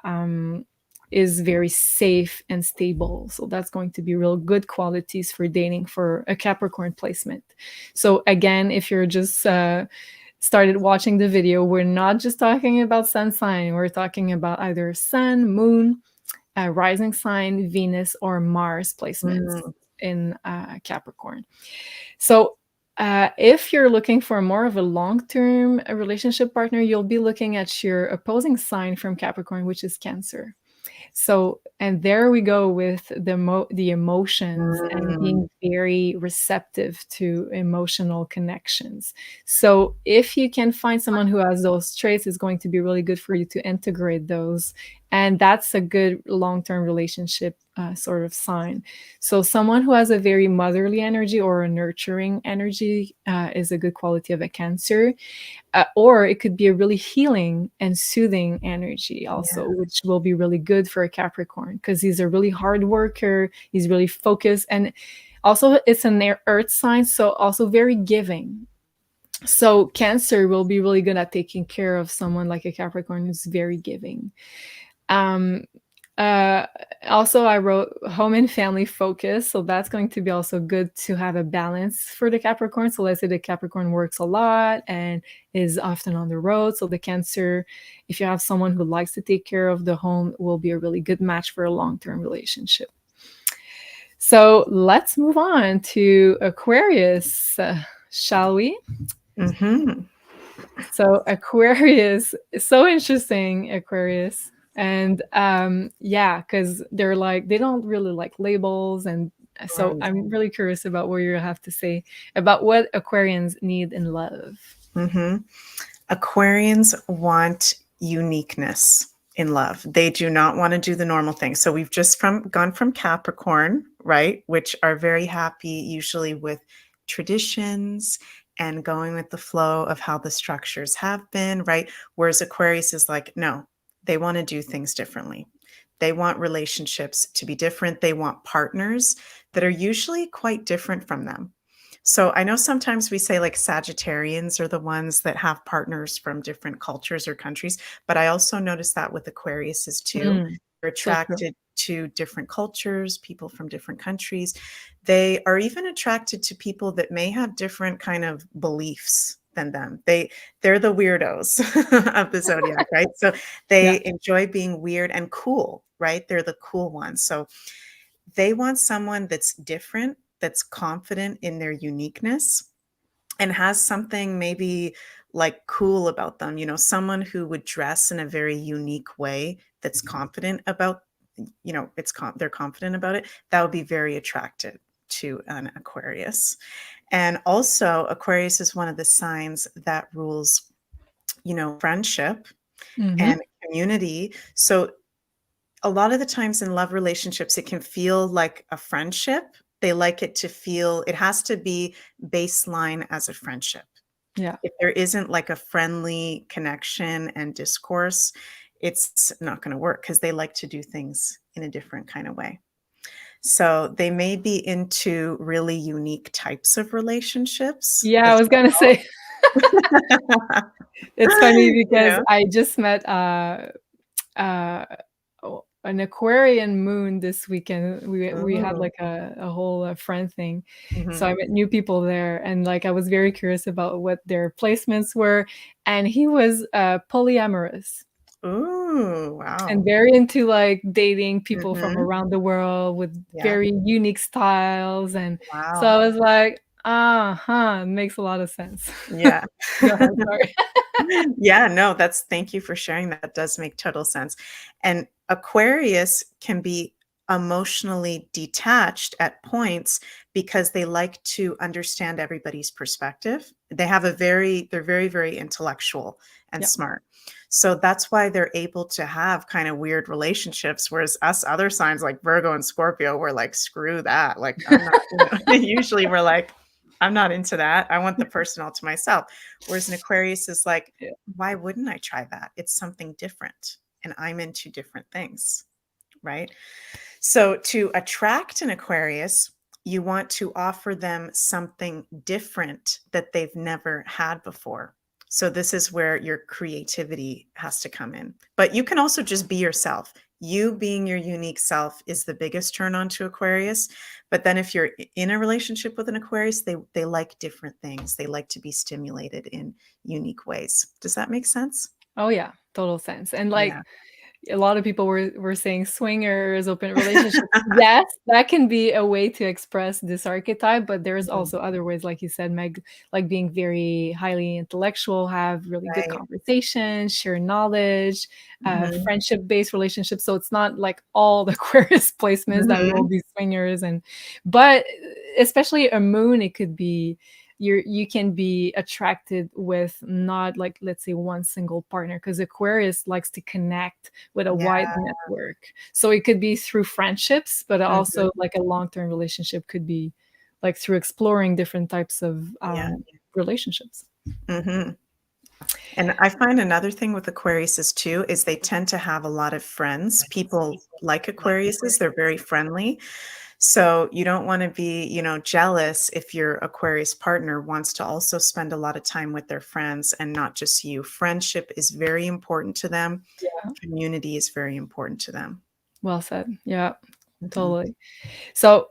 is very safe and stable. So that's going to be real good qualities for dating for a Capricorn placement. So again, if you're just started watching the video, we're not just talking about sun sign, we're talking about either sun, moon, rising sign, Venus, or Mars placements Mm, in Capricorn. So, if you're looking for more of a long term relationship partner, you'll be looking at your opposing sign from Capricorn, which is Cancer. So, and there we go with the emotions and mm, being very receptive to emotional connections. So, if you can find someone who has those traits, it's going to be really good for you to integrate those, and that's a good long-term relationship sort of sign. So, someone who has a very motherly energy or a nurturing energy is a good quality of a Cancer, or it could be a really healing and soothing energy also, yeah. which will be really good for a Capricorn because he's a really hard worker, he's really focused, and also it's an earth sign, so also very giving. So Cancer will be really good at taking care of someone like a Capricorn who's very giving. um uh, Also, I wrote home and family focus, so that's going to be also good to have a balance for the Capricorn. So let's say the Capricorn works a lot and is often on the road. So the Cancer, if you have someone who likes to take care of the home, will be a really good match for a long-term relationship. So let's move on to Aquarius, shall we? Mhm. So Aquarius is so interesting, Aquarius. And yeah, because they're like they don't really like labels, and so Right. I'm really curious about what you have to say about what Aquarians need in love. Mhm. Aquarians want uniqueness in love. They do not want to do the normal thing. So we've just gone from Capricorn, right, which are very happy usually with traditions and going with the flow of how the structures have been, right? Whereas Aquarius is like, no, they want to do things differently. They want relationships to be different. They want partners that are usually quite different from them. So I know sometimes we say like Sagittarians are the ones that have partners from different cultures or countries, but I also notice that with Aquariuses too. Mm, They're so true. attracted to different cultures, people from different countries. They are even attracted to people that may have different kind of beliefs than them. They're the weirdos of the zodiac, right? So Yeah. they enjoy being weird and cool, right? They're the cool ones. So They want someone that's different, that's confident in their uniqueness, and has something maybe like cool about them, someone who would dress in a very unique way that's confident about, they're confident about it. That would be very attractive to an Aquarius. And also, Aquarius is one of the signs that rules, friendship Mm-hmm. and community. So a lot of the times in love relationships, it can feel like a friendship. They like it to feel, it has to be baseline as a friendship. Yeah. If there isn't like a friendly connection and discourse, it's not going to work because they like to do things in a different kind of way. So they may be into really unique types of relationships Yeah, I as was gonna say well. it's funny You because know? I just met uh an Aquarian moon this weekend. We had Ooh. like a whole friend thing. So Mhm. I met new people there, and like I was very curious about what their placements were, and he was polyamorous Ooh, and wow. very into like dating people from Mhm. around the world with Yeah. very unique styles. And so Wow. I was like, uh-huh, makes a lot of sense. Yeah. Go ahead, sorry. Yeah, no, thank you for sharing that. That does make total sense. And Aquarius can be emotionally detached at points because they like to understand everybody's perspective. They're very, very intellectual and Yeah. smart. So that's why they're able to have kind of weird relationships. Whereas us other signs like Virgo and Scorpio, we're like, screw that. Like, I'm not, usually we're like, I'm not into that. I want the person all to myself. Whereas an Aquarius is like, Yeah. why wouldn't I try that? It's something different, and I'm into different things, right? So to attract an Aquarius, you want to offer them something different that they've never had before. So this is where your creativity has to come in. But you can also just be yourself. You being your unique self is the biggest turn on to Aquarius. But then if you're in a relationship with an Aquarius, they like different things. They like to be stimulated in unique ways. Does that make sense? Oh yeah, total sense. And Yeah. like a lot of people were saying swingers, open relationships. Yes, that can be a way to express this archetype, but there's Mhm. also other ways, like you said, Meg, like being very highly intellectual, have really good Right. conversations, share knowledge, Mhm. friendship-based relationships. So it's not like all the Aquarius placements that will Mhm. be swingers, and but especially a moon, it could be you can be attracted with not like, let's say, one single partner, because Aquarius likes to connect with a wide Yeah. network. So it could be through friendships, but Mhm. also like a long-term relationship could be like through exploring different types of Yeah. relationships. Mhm. And I find another thing with Aquariuses too is they tend to have a lot of friends. People like Aquariuses, they're very friendly. So you don't want to be, jealous if your Aquarius partner wants to also spend a lot of time with their friends and not just you. Friendship is very important to them. Yeah, Community is very important to them. well said. Yeah, Mhm. totally. So,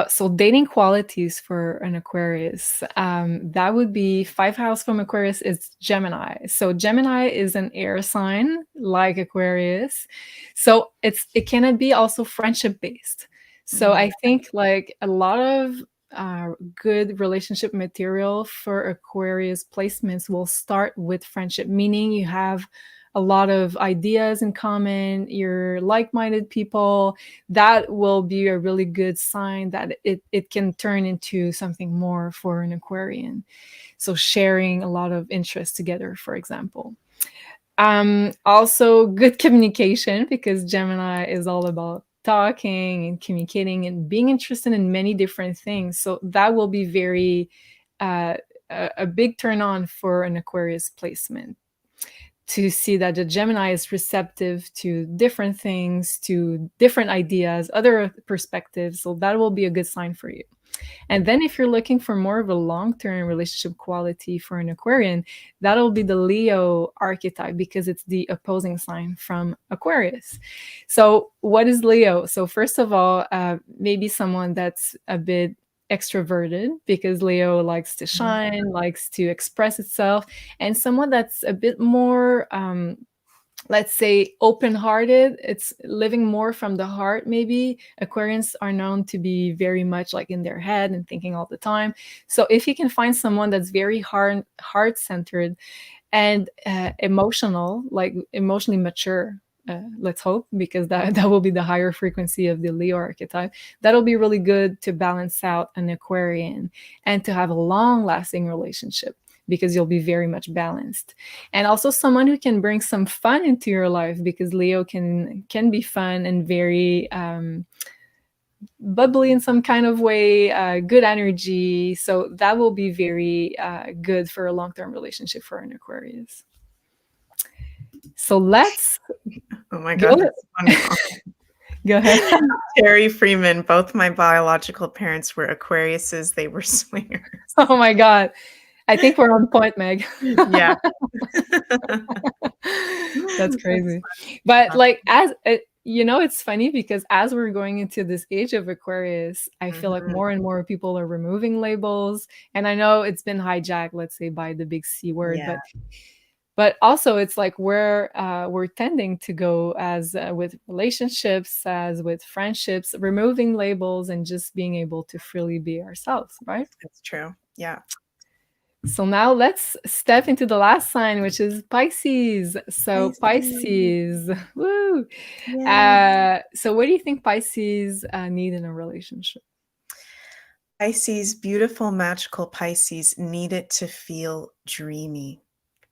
so dating qualities for an Aquarius, that would be 5th house from Aquarius is Gemini. So Gemini is an air sign like Aquarius. So it cannot be also friendship based. So Mm. I think like a lot of good relationship material for Aquarius placements will start with friendship, meaning you have a lot of ideas in common, you're like-minded people. That will be a really good sign that it can turn into something more for an Aquarian. So sharing a lot of interests together, for example. Also good communication, because Gemini is all about talking and communicating and being interested in many different things. So that will be very uh, a big turn on for an Aquarius placement, to see that the Gemini is receptive to different things, to different ideas, other perspectives. So that will be a good sign for you. And then if you're looking for more of a long-term relationship quality for an Aquarian, that'll be the Leo archetype, because it's the opposing sign from Aquarius. So what is Leo? So first of all, maybe someone that's a bit extroverted, because Leo likes to Mhm. shine, likes to express itself, and someone that's a bit more let's say, open-hearted. It's living more from the heart. Maybe Aquarians are known to be very much like in their head and thinking all the time. So if you can find someone that's very heart-centered and emotional, like emotionally mature, let's hope, because that will be the higher frequency of the Leo archetype. That'll be really good to balance out an Aquarian and to have a long-lasting relationship, because you'll be very much balanced. And also someone who can bring some fun into your life, because Leo can be fun and very bubbly in some kind of way, good energy. So that will be very good for a long-term relationship for an Aquarius. So let's Oh my God, go. that's wonderful. Go ahead. Terry Freeman, both my biological parents were Aquariuses. They were swingers. Oh my God. I think we're on point, Meg. Yeah. That's crazy. But like, as it's funny because as we're going into this age of Aquarius, I feel like more and more people are removing labels. And I know it's been hijacked, let's say, by the big C word, Yeah. but also it's like we're tending to go as with relationships, as with friendships, removing labels and just being able to freely be ourselves, right? That's true. Yeah. So now let's step into the last sign, which is Pisces. So Pisces, woo! So what do you think Pisces need in a relationship? Pisces, beautiful, magical Pisces, need it to feel dreamy,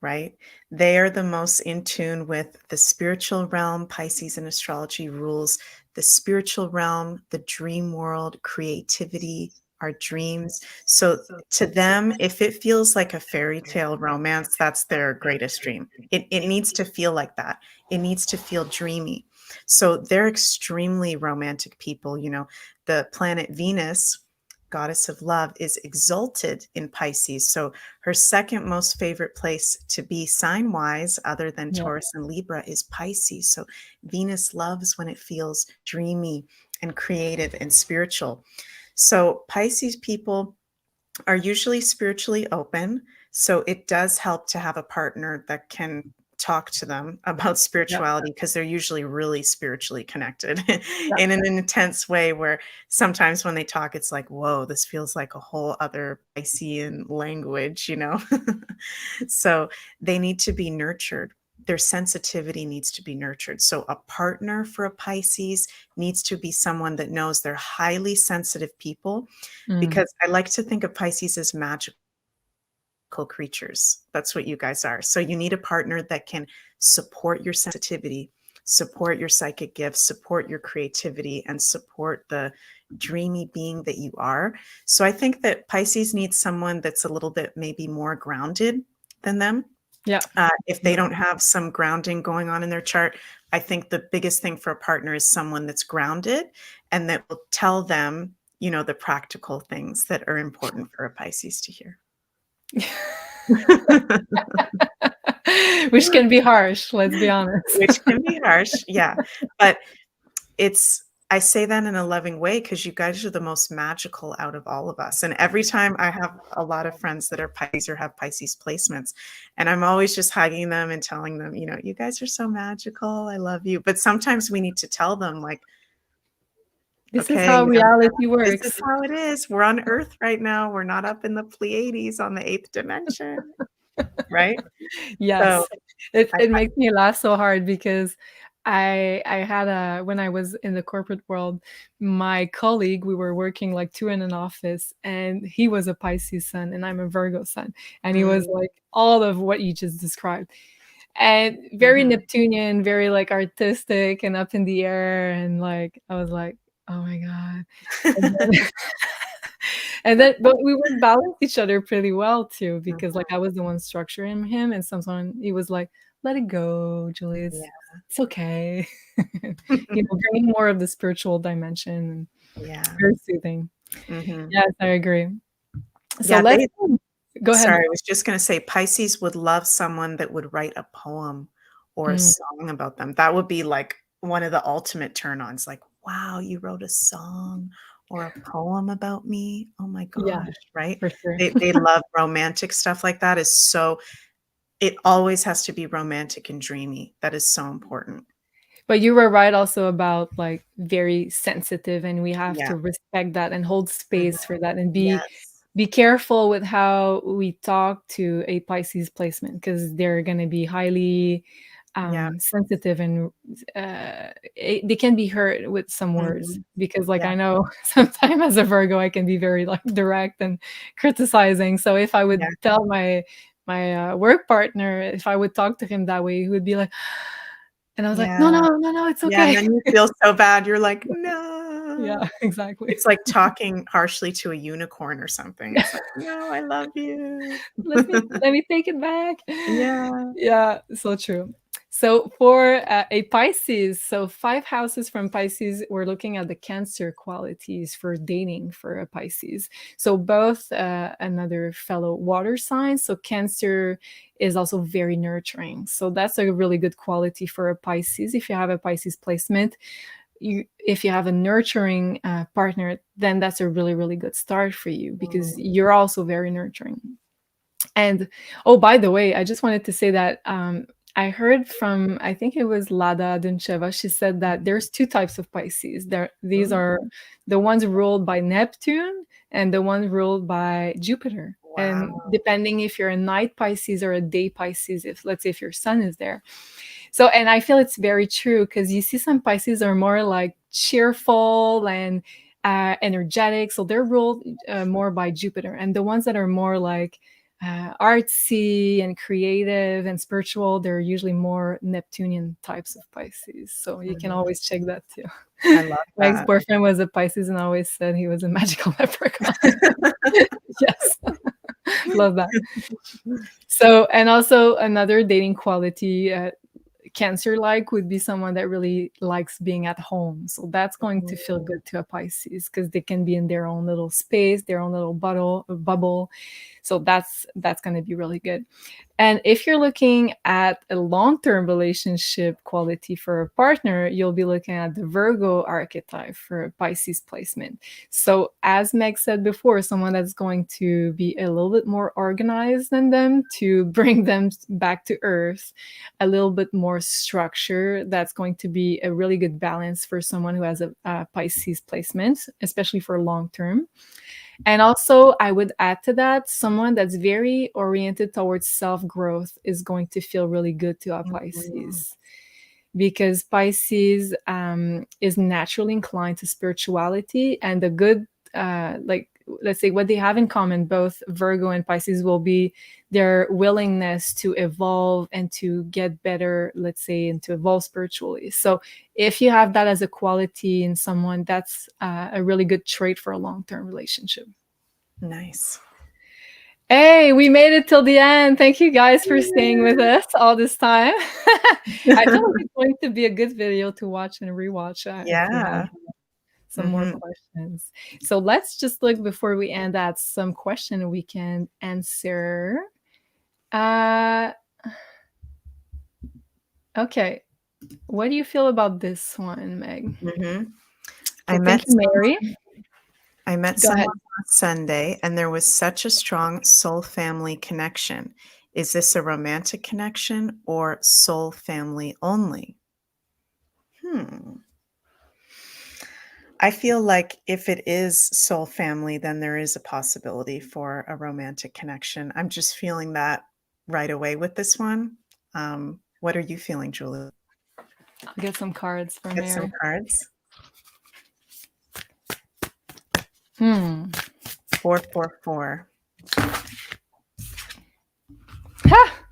right? They are the most in tune with the spiritual realm. Pisces in astrology rules the spiritual realm, the dream world, creativity, our dreams. So to them, if it feels like a fairy tale romance, that's their greatest dream. It needs to feel like that. It needs to feel dreamy. So they're extremely romantic people. The planet Venus, goddess of love, is exalted in Pisces. So her second most favorite place to be sign-wise, other than Taurus and Libra, is Pisces. So Venus loves when it feels dreamy and creative and spiritual. So Pisces people are usually spiritually open. So it does help to have a partner that can talk to them about spirituality, because they're usually really spiritually connected in an intense way, where sometimes when they talk, it's like, whoa, this feels like a whole other Piscean language. So they need to be nurtured. Their sensitivity needs to be nurtured. So a partner for a Pisces needs to be someone that knows they're highly sensitive people, because I like to think of Pisces as magical creatures. That's what you guys are. So you need a partner that can support your sensitivity, support your psychic gifts, support your creativity, and support the dreamy being that you are. So I think that Pisces needs someone that's a little bit maybe more grounded than them. Yeah. If they don't have some grounding going on in their chart, I think the biggest thing for a partner is someone that's grounded and that will tell them, the practical things that are important for a Pisces to hear. Which can be harsh, let's be honest. Which can be harsh, yeah. But I say that in a loving way, because you guys are the most magical out of all of us. And every time I have a lot of friends that are Pisces or have Pisces placements, and I'm always just hugging them and telling them, you guys are so magical. I love you. But sometimes we need to tell them, like, this is okay, how reality works. this is how it is. We're on Earth right now. We're not up in the Pleiades on the 8th dimension, right? Yes. So It makes me laugh so hard, because I had when I was in the corporate world, my colleague, we were working like two in an office, and he was a Pisces sun and I'm a Virgo sun. And he was like all of what you just described. And very Neptunian, very like artistic and up in the air. And like, I was like, oh my God. But we would balance each other pretty well too, because like I was the one structuring him, and sometimes he was like, let it go, Julie, it's okay. Bringing more of the spiritual dimension. Yeah. Very soothing. Yes, I agree. So Yeah, let's go ahead. Sorry, I was just going to say Pisces would love someone that would write a poem or a song about them. That would be like one of the ultimate turn-ons. Like, wow, you wrote a song or a poem about me. Oh my gosh, right? For sure. They love romantic stuff like that. Is so It always has to be romantic and dreamy. That is so important. But you were right also about like very sensitive, and we have Yeah. to respect that and hold Mhm. space for that, and Yes. be careful with how we talk to a Pisces placement, because they're going to be highly Yeah. sensitive, and they can be hurt with some words, Mhm. because like Yeah. I know sometimes as a Virgo I can be very like direct and criticizing. So if I Yeah. would tell my work partner, if I would talk to him that way, he would be like, and I was like, "No, Yeah. no, no, no, it's Yeah, and okay." then you feel so bad. You're like, Yeah, "No." exactly. It's like talking harshly to a unicorn or something. It's like, "No, I love you." Let me take it back. Yeah. Yeah, so true. So for a Pisces, so 5 houses from Pisces, we're looking at the Cancer qualities for dating for a Pisces. So both another fellow water sign. So Cancer is also very nurturing. So that's a really good quality for a Pisces. If you have a Pisces placement, if you have a nurturing partner, then that's a really, really good start for you, because Mm. you're also very nurturing. And oh, by the way, I just wanted to say that I heard from, I think it was Lada Duncheva. She said that there's two types of Pisces. These Mm. are the ones ruled by Neptune and the ones ruled by Jupiter. And Wow. depending if you're a night Pisces or a day Pisces, if let's say if your sun is there. So, and I feel it's very true, because you see some Pisces are more like cheerful and energetic. So they're ruled more by Jupiter. And the ones that are more like artsy and creative and spiritual, they're usually more Neptunian types of Pisces. So you can Mhm. always check that too. I love My that. ex-boyfriend was a Pisces and always said he was a magical leprechaun. Yes, love that. So, and also another dating quality, Cancer like would be someone that really likes being at home. So that's going to feel Mm. good to a Pisces, because they can be in their own little space, their own little bubble. So that's going to be really good. And if you're looking at a long-term relationship quality for a partner, you'll be looking at the Virgo archetype for a Pisces placement. So as Meg said before, someone that's going to be a little bit more organized than them to bring them back to earth, a little bit more structure. That's going to be a really good balance for someone who has a Pisces placement, especially for long term. And also, I would add to that, someone that's very oriented towards self growth is going to feel really good to a Mhm. Pisces, because Pisces is naturally inclined to spirituality, and the good, like, let's say what they have in common, both Virgo and Pisces, will be their willingness to evolve and to get better, let's say, and to evolve spiritually. So if you have that as a quality in someone, that's a really good trait for a long-term relationship. Nice. Hey, we made it till the end. Thank you guys for staying with us all this time. I feel like it's going to be a good video to watch and rewatch if we have Yeah. some more Mhm. questions. So let's just look before we end at some question we can answer. Uh, okay. What do you feel about this one, Meg? Mhm. I So met thank you, Mary. I met Go ahead. someone last Sunday, and there was such a strong soul family connection. Is this a romantic connection or soul family only? Hmm. I feel like if it is soul family, then there is a possibility for a romantic connection. I'm just feeling that right away with this one. What are you feeling, Julie? I'll get some cards for Get some Mary. cards. Hmm. 444. Ha!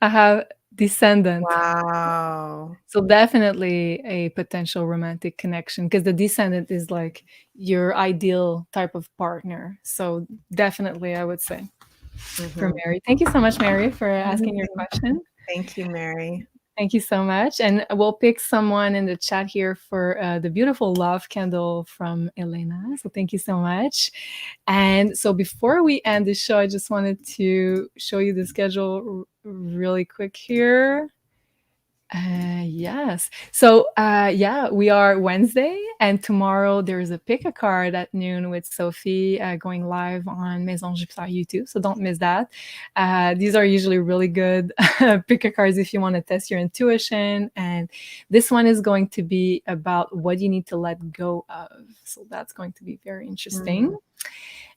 I have descendant. Wow. So definitely a potential romantic connection, because the descendant is like your ideal type of partner. So definitely, I would say for Mhm. Mary. Thank you so much, Mary, for asking your Mhm. question. Thank you, Mary. Thank you so much. And we'll pick someone in the chat here for the beautiful love candle from Elena. So thank you so much. And so before we end the show, I just wanted to show you the schedule really quick here. Yes. So, yeah, we are Wednesday, and tomorrow there's a pick a card at noon with Sophie going live on Maison Jupiter YouTube. So don't miss that. These are usually really good pick a cards if you want to test your intuition. And this one is going to be about what you need to let go of. So that's going to be very interesting. Mm.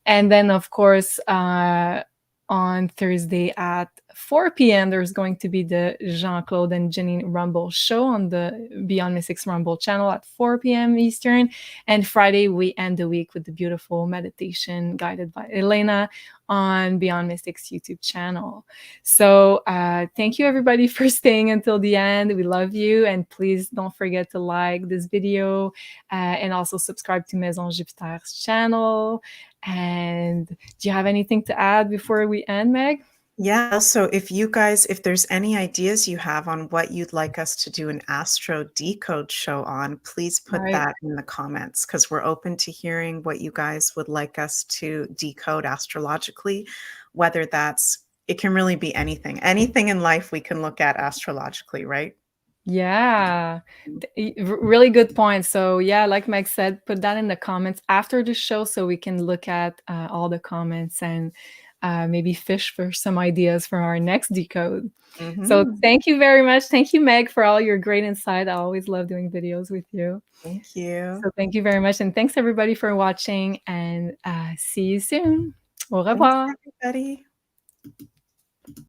And then, of course, on Thursday at 4 p.m., there's going to be the Jean-Claude and Jenny Rumble show on the Beyond Mystics Rumble channel at 4 p.m. Eastern. And Friday, we end the week with the beautiful meditation guided by Elena on Beyond Mystics YouTube channel. So thank you, everybody, for staying until the end. We love you. And please don't forget to like this video and also subscribe to Maison Jupiter's channel. And do you have anything to add before we end, Meg? Yeah. Also, if there's any ideas you have on what you'd like us to do an Astro Decode show on, please put Right. that in the comments because we're open to hearing what you guys would like us to decode astrologically, whether it can really be anything. Anything in life we can look at astrologically, right? Yeah. Really good point. So, yeah, like Meg said, put that in the comments after the show so we can look at all the comments and maybe fish for some ideas for our next decode. So, Mhm. thank you very much. Thank you, Meg, for all your great insight. I always love doing videos with you. Thank you. So, thank you very much. And thanks, everybody, for watching. And see you soon. Au Thanks, revoir. everybody.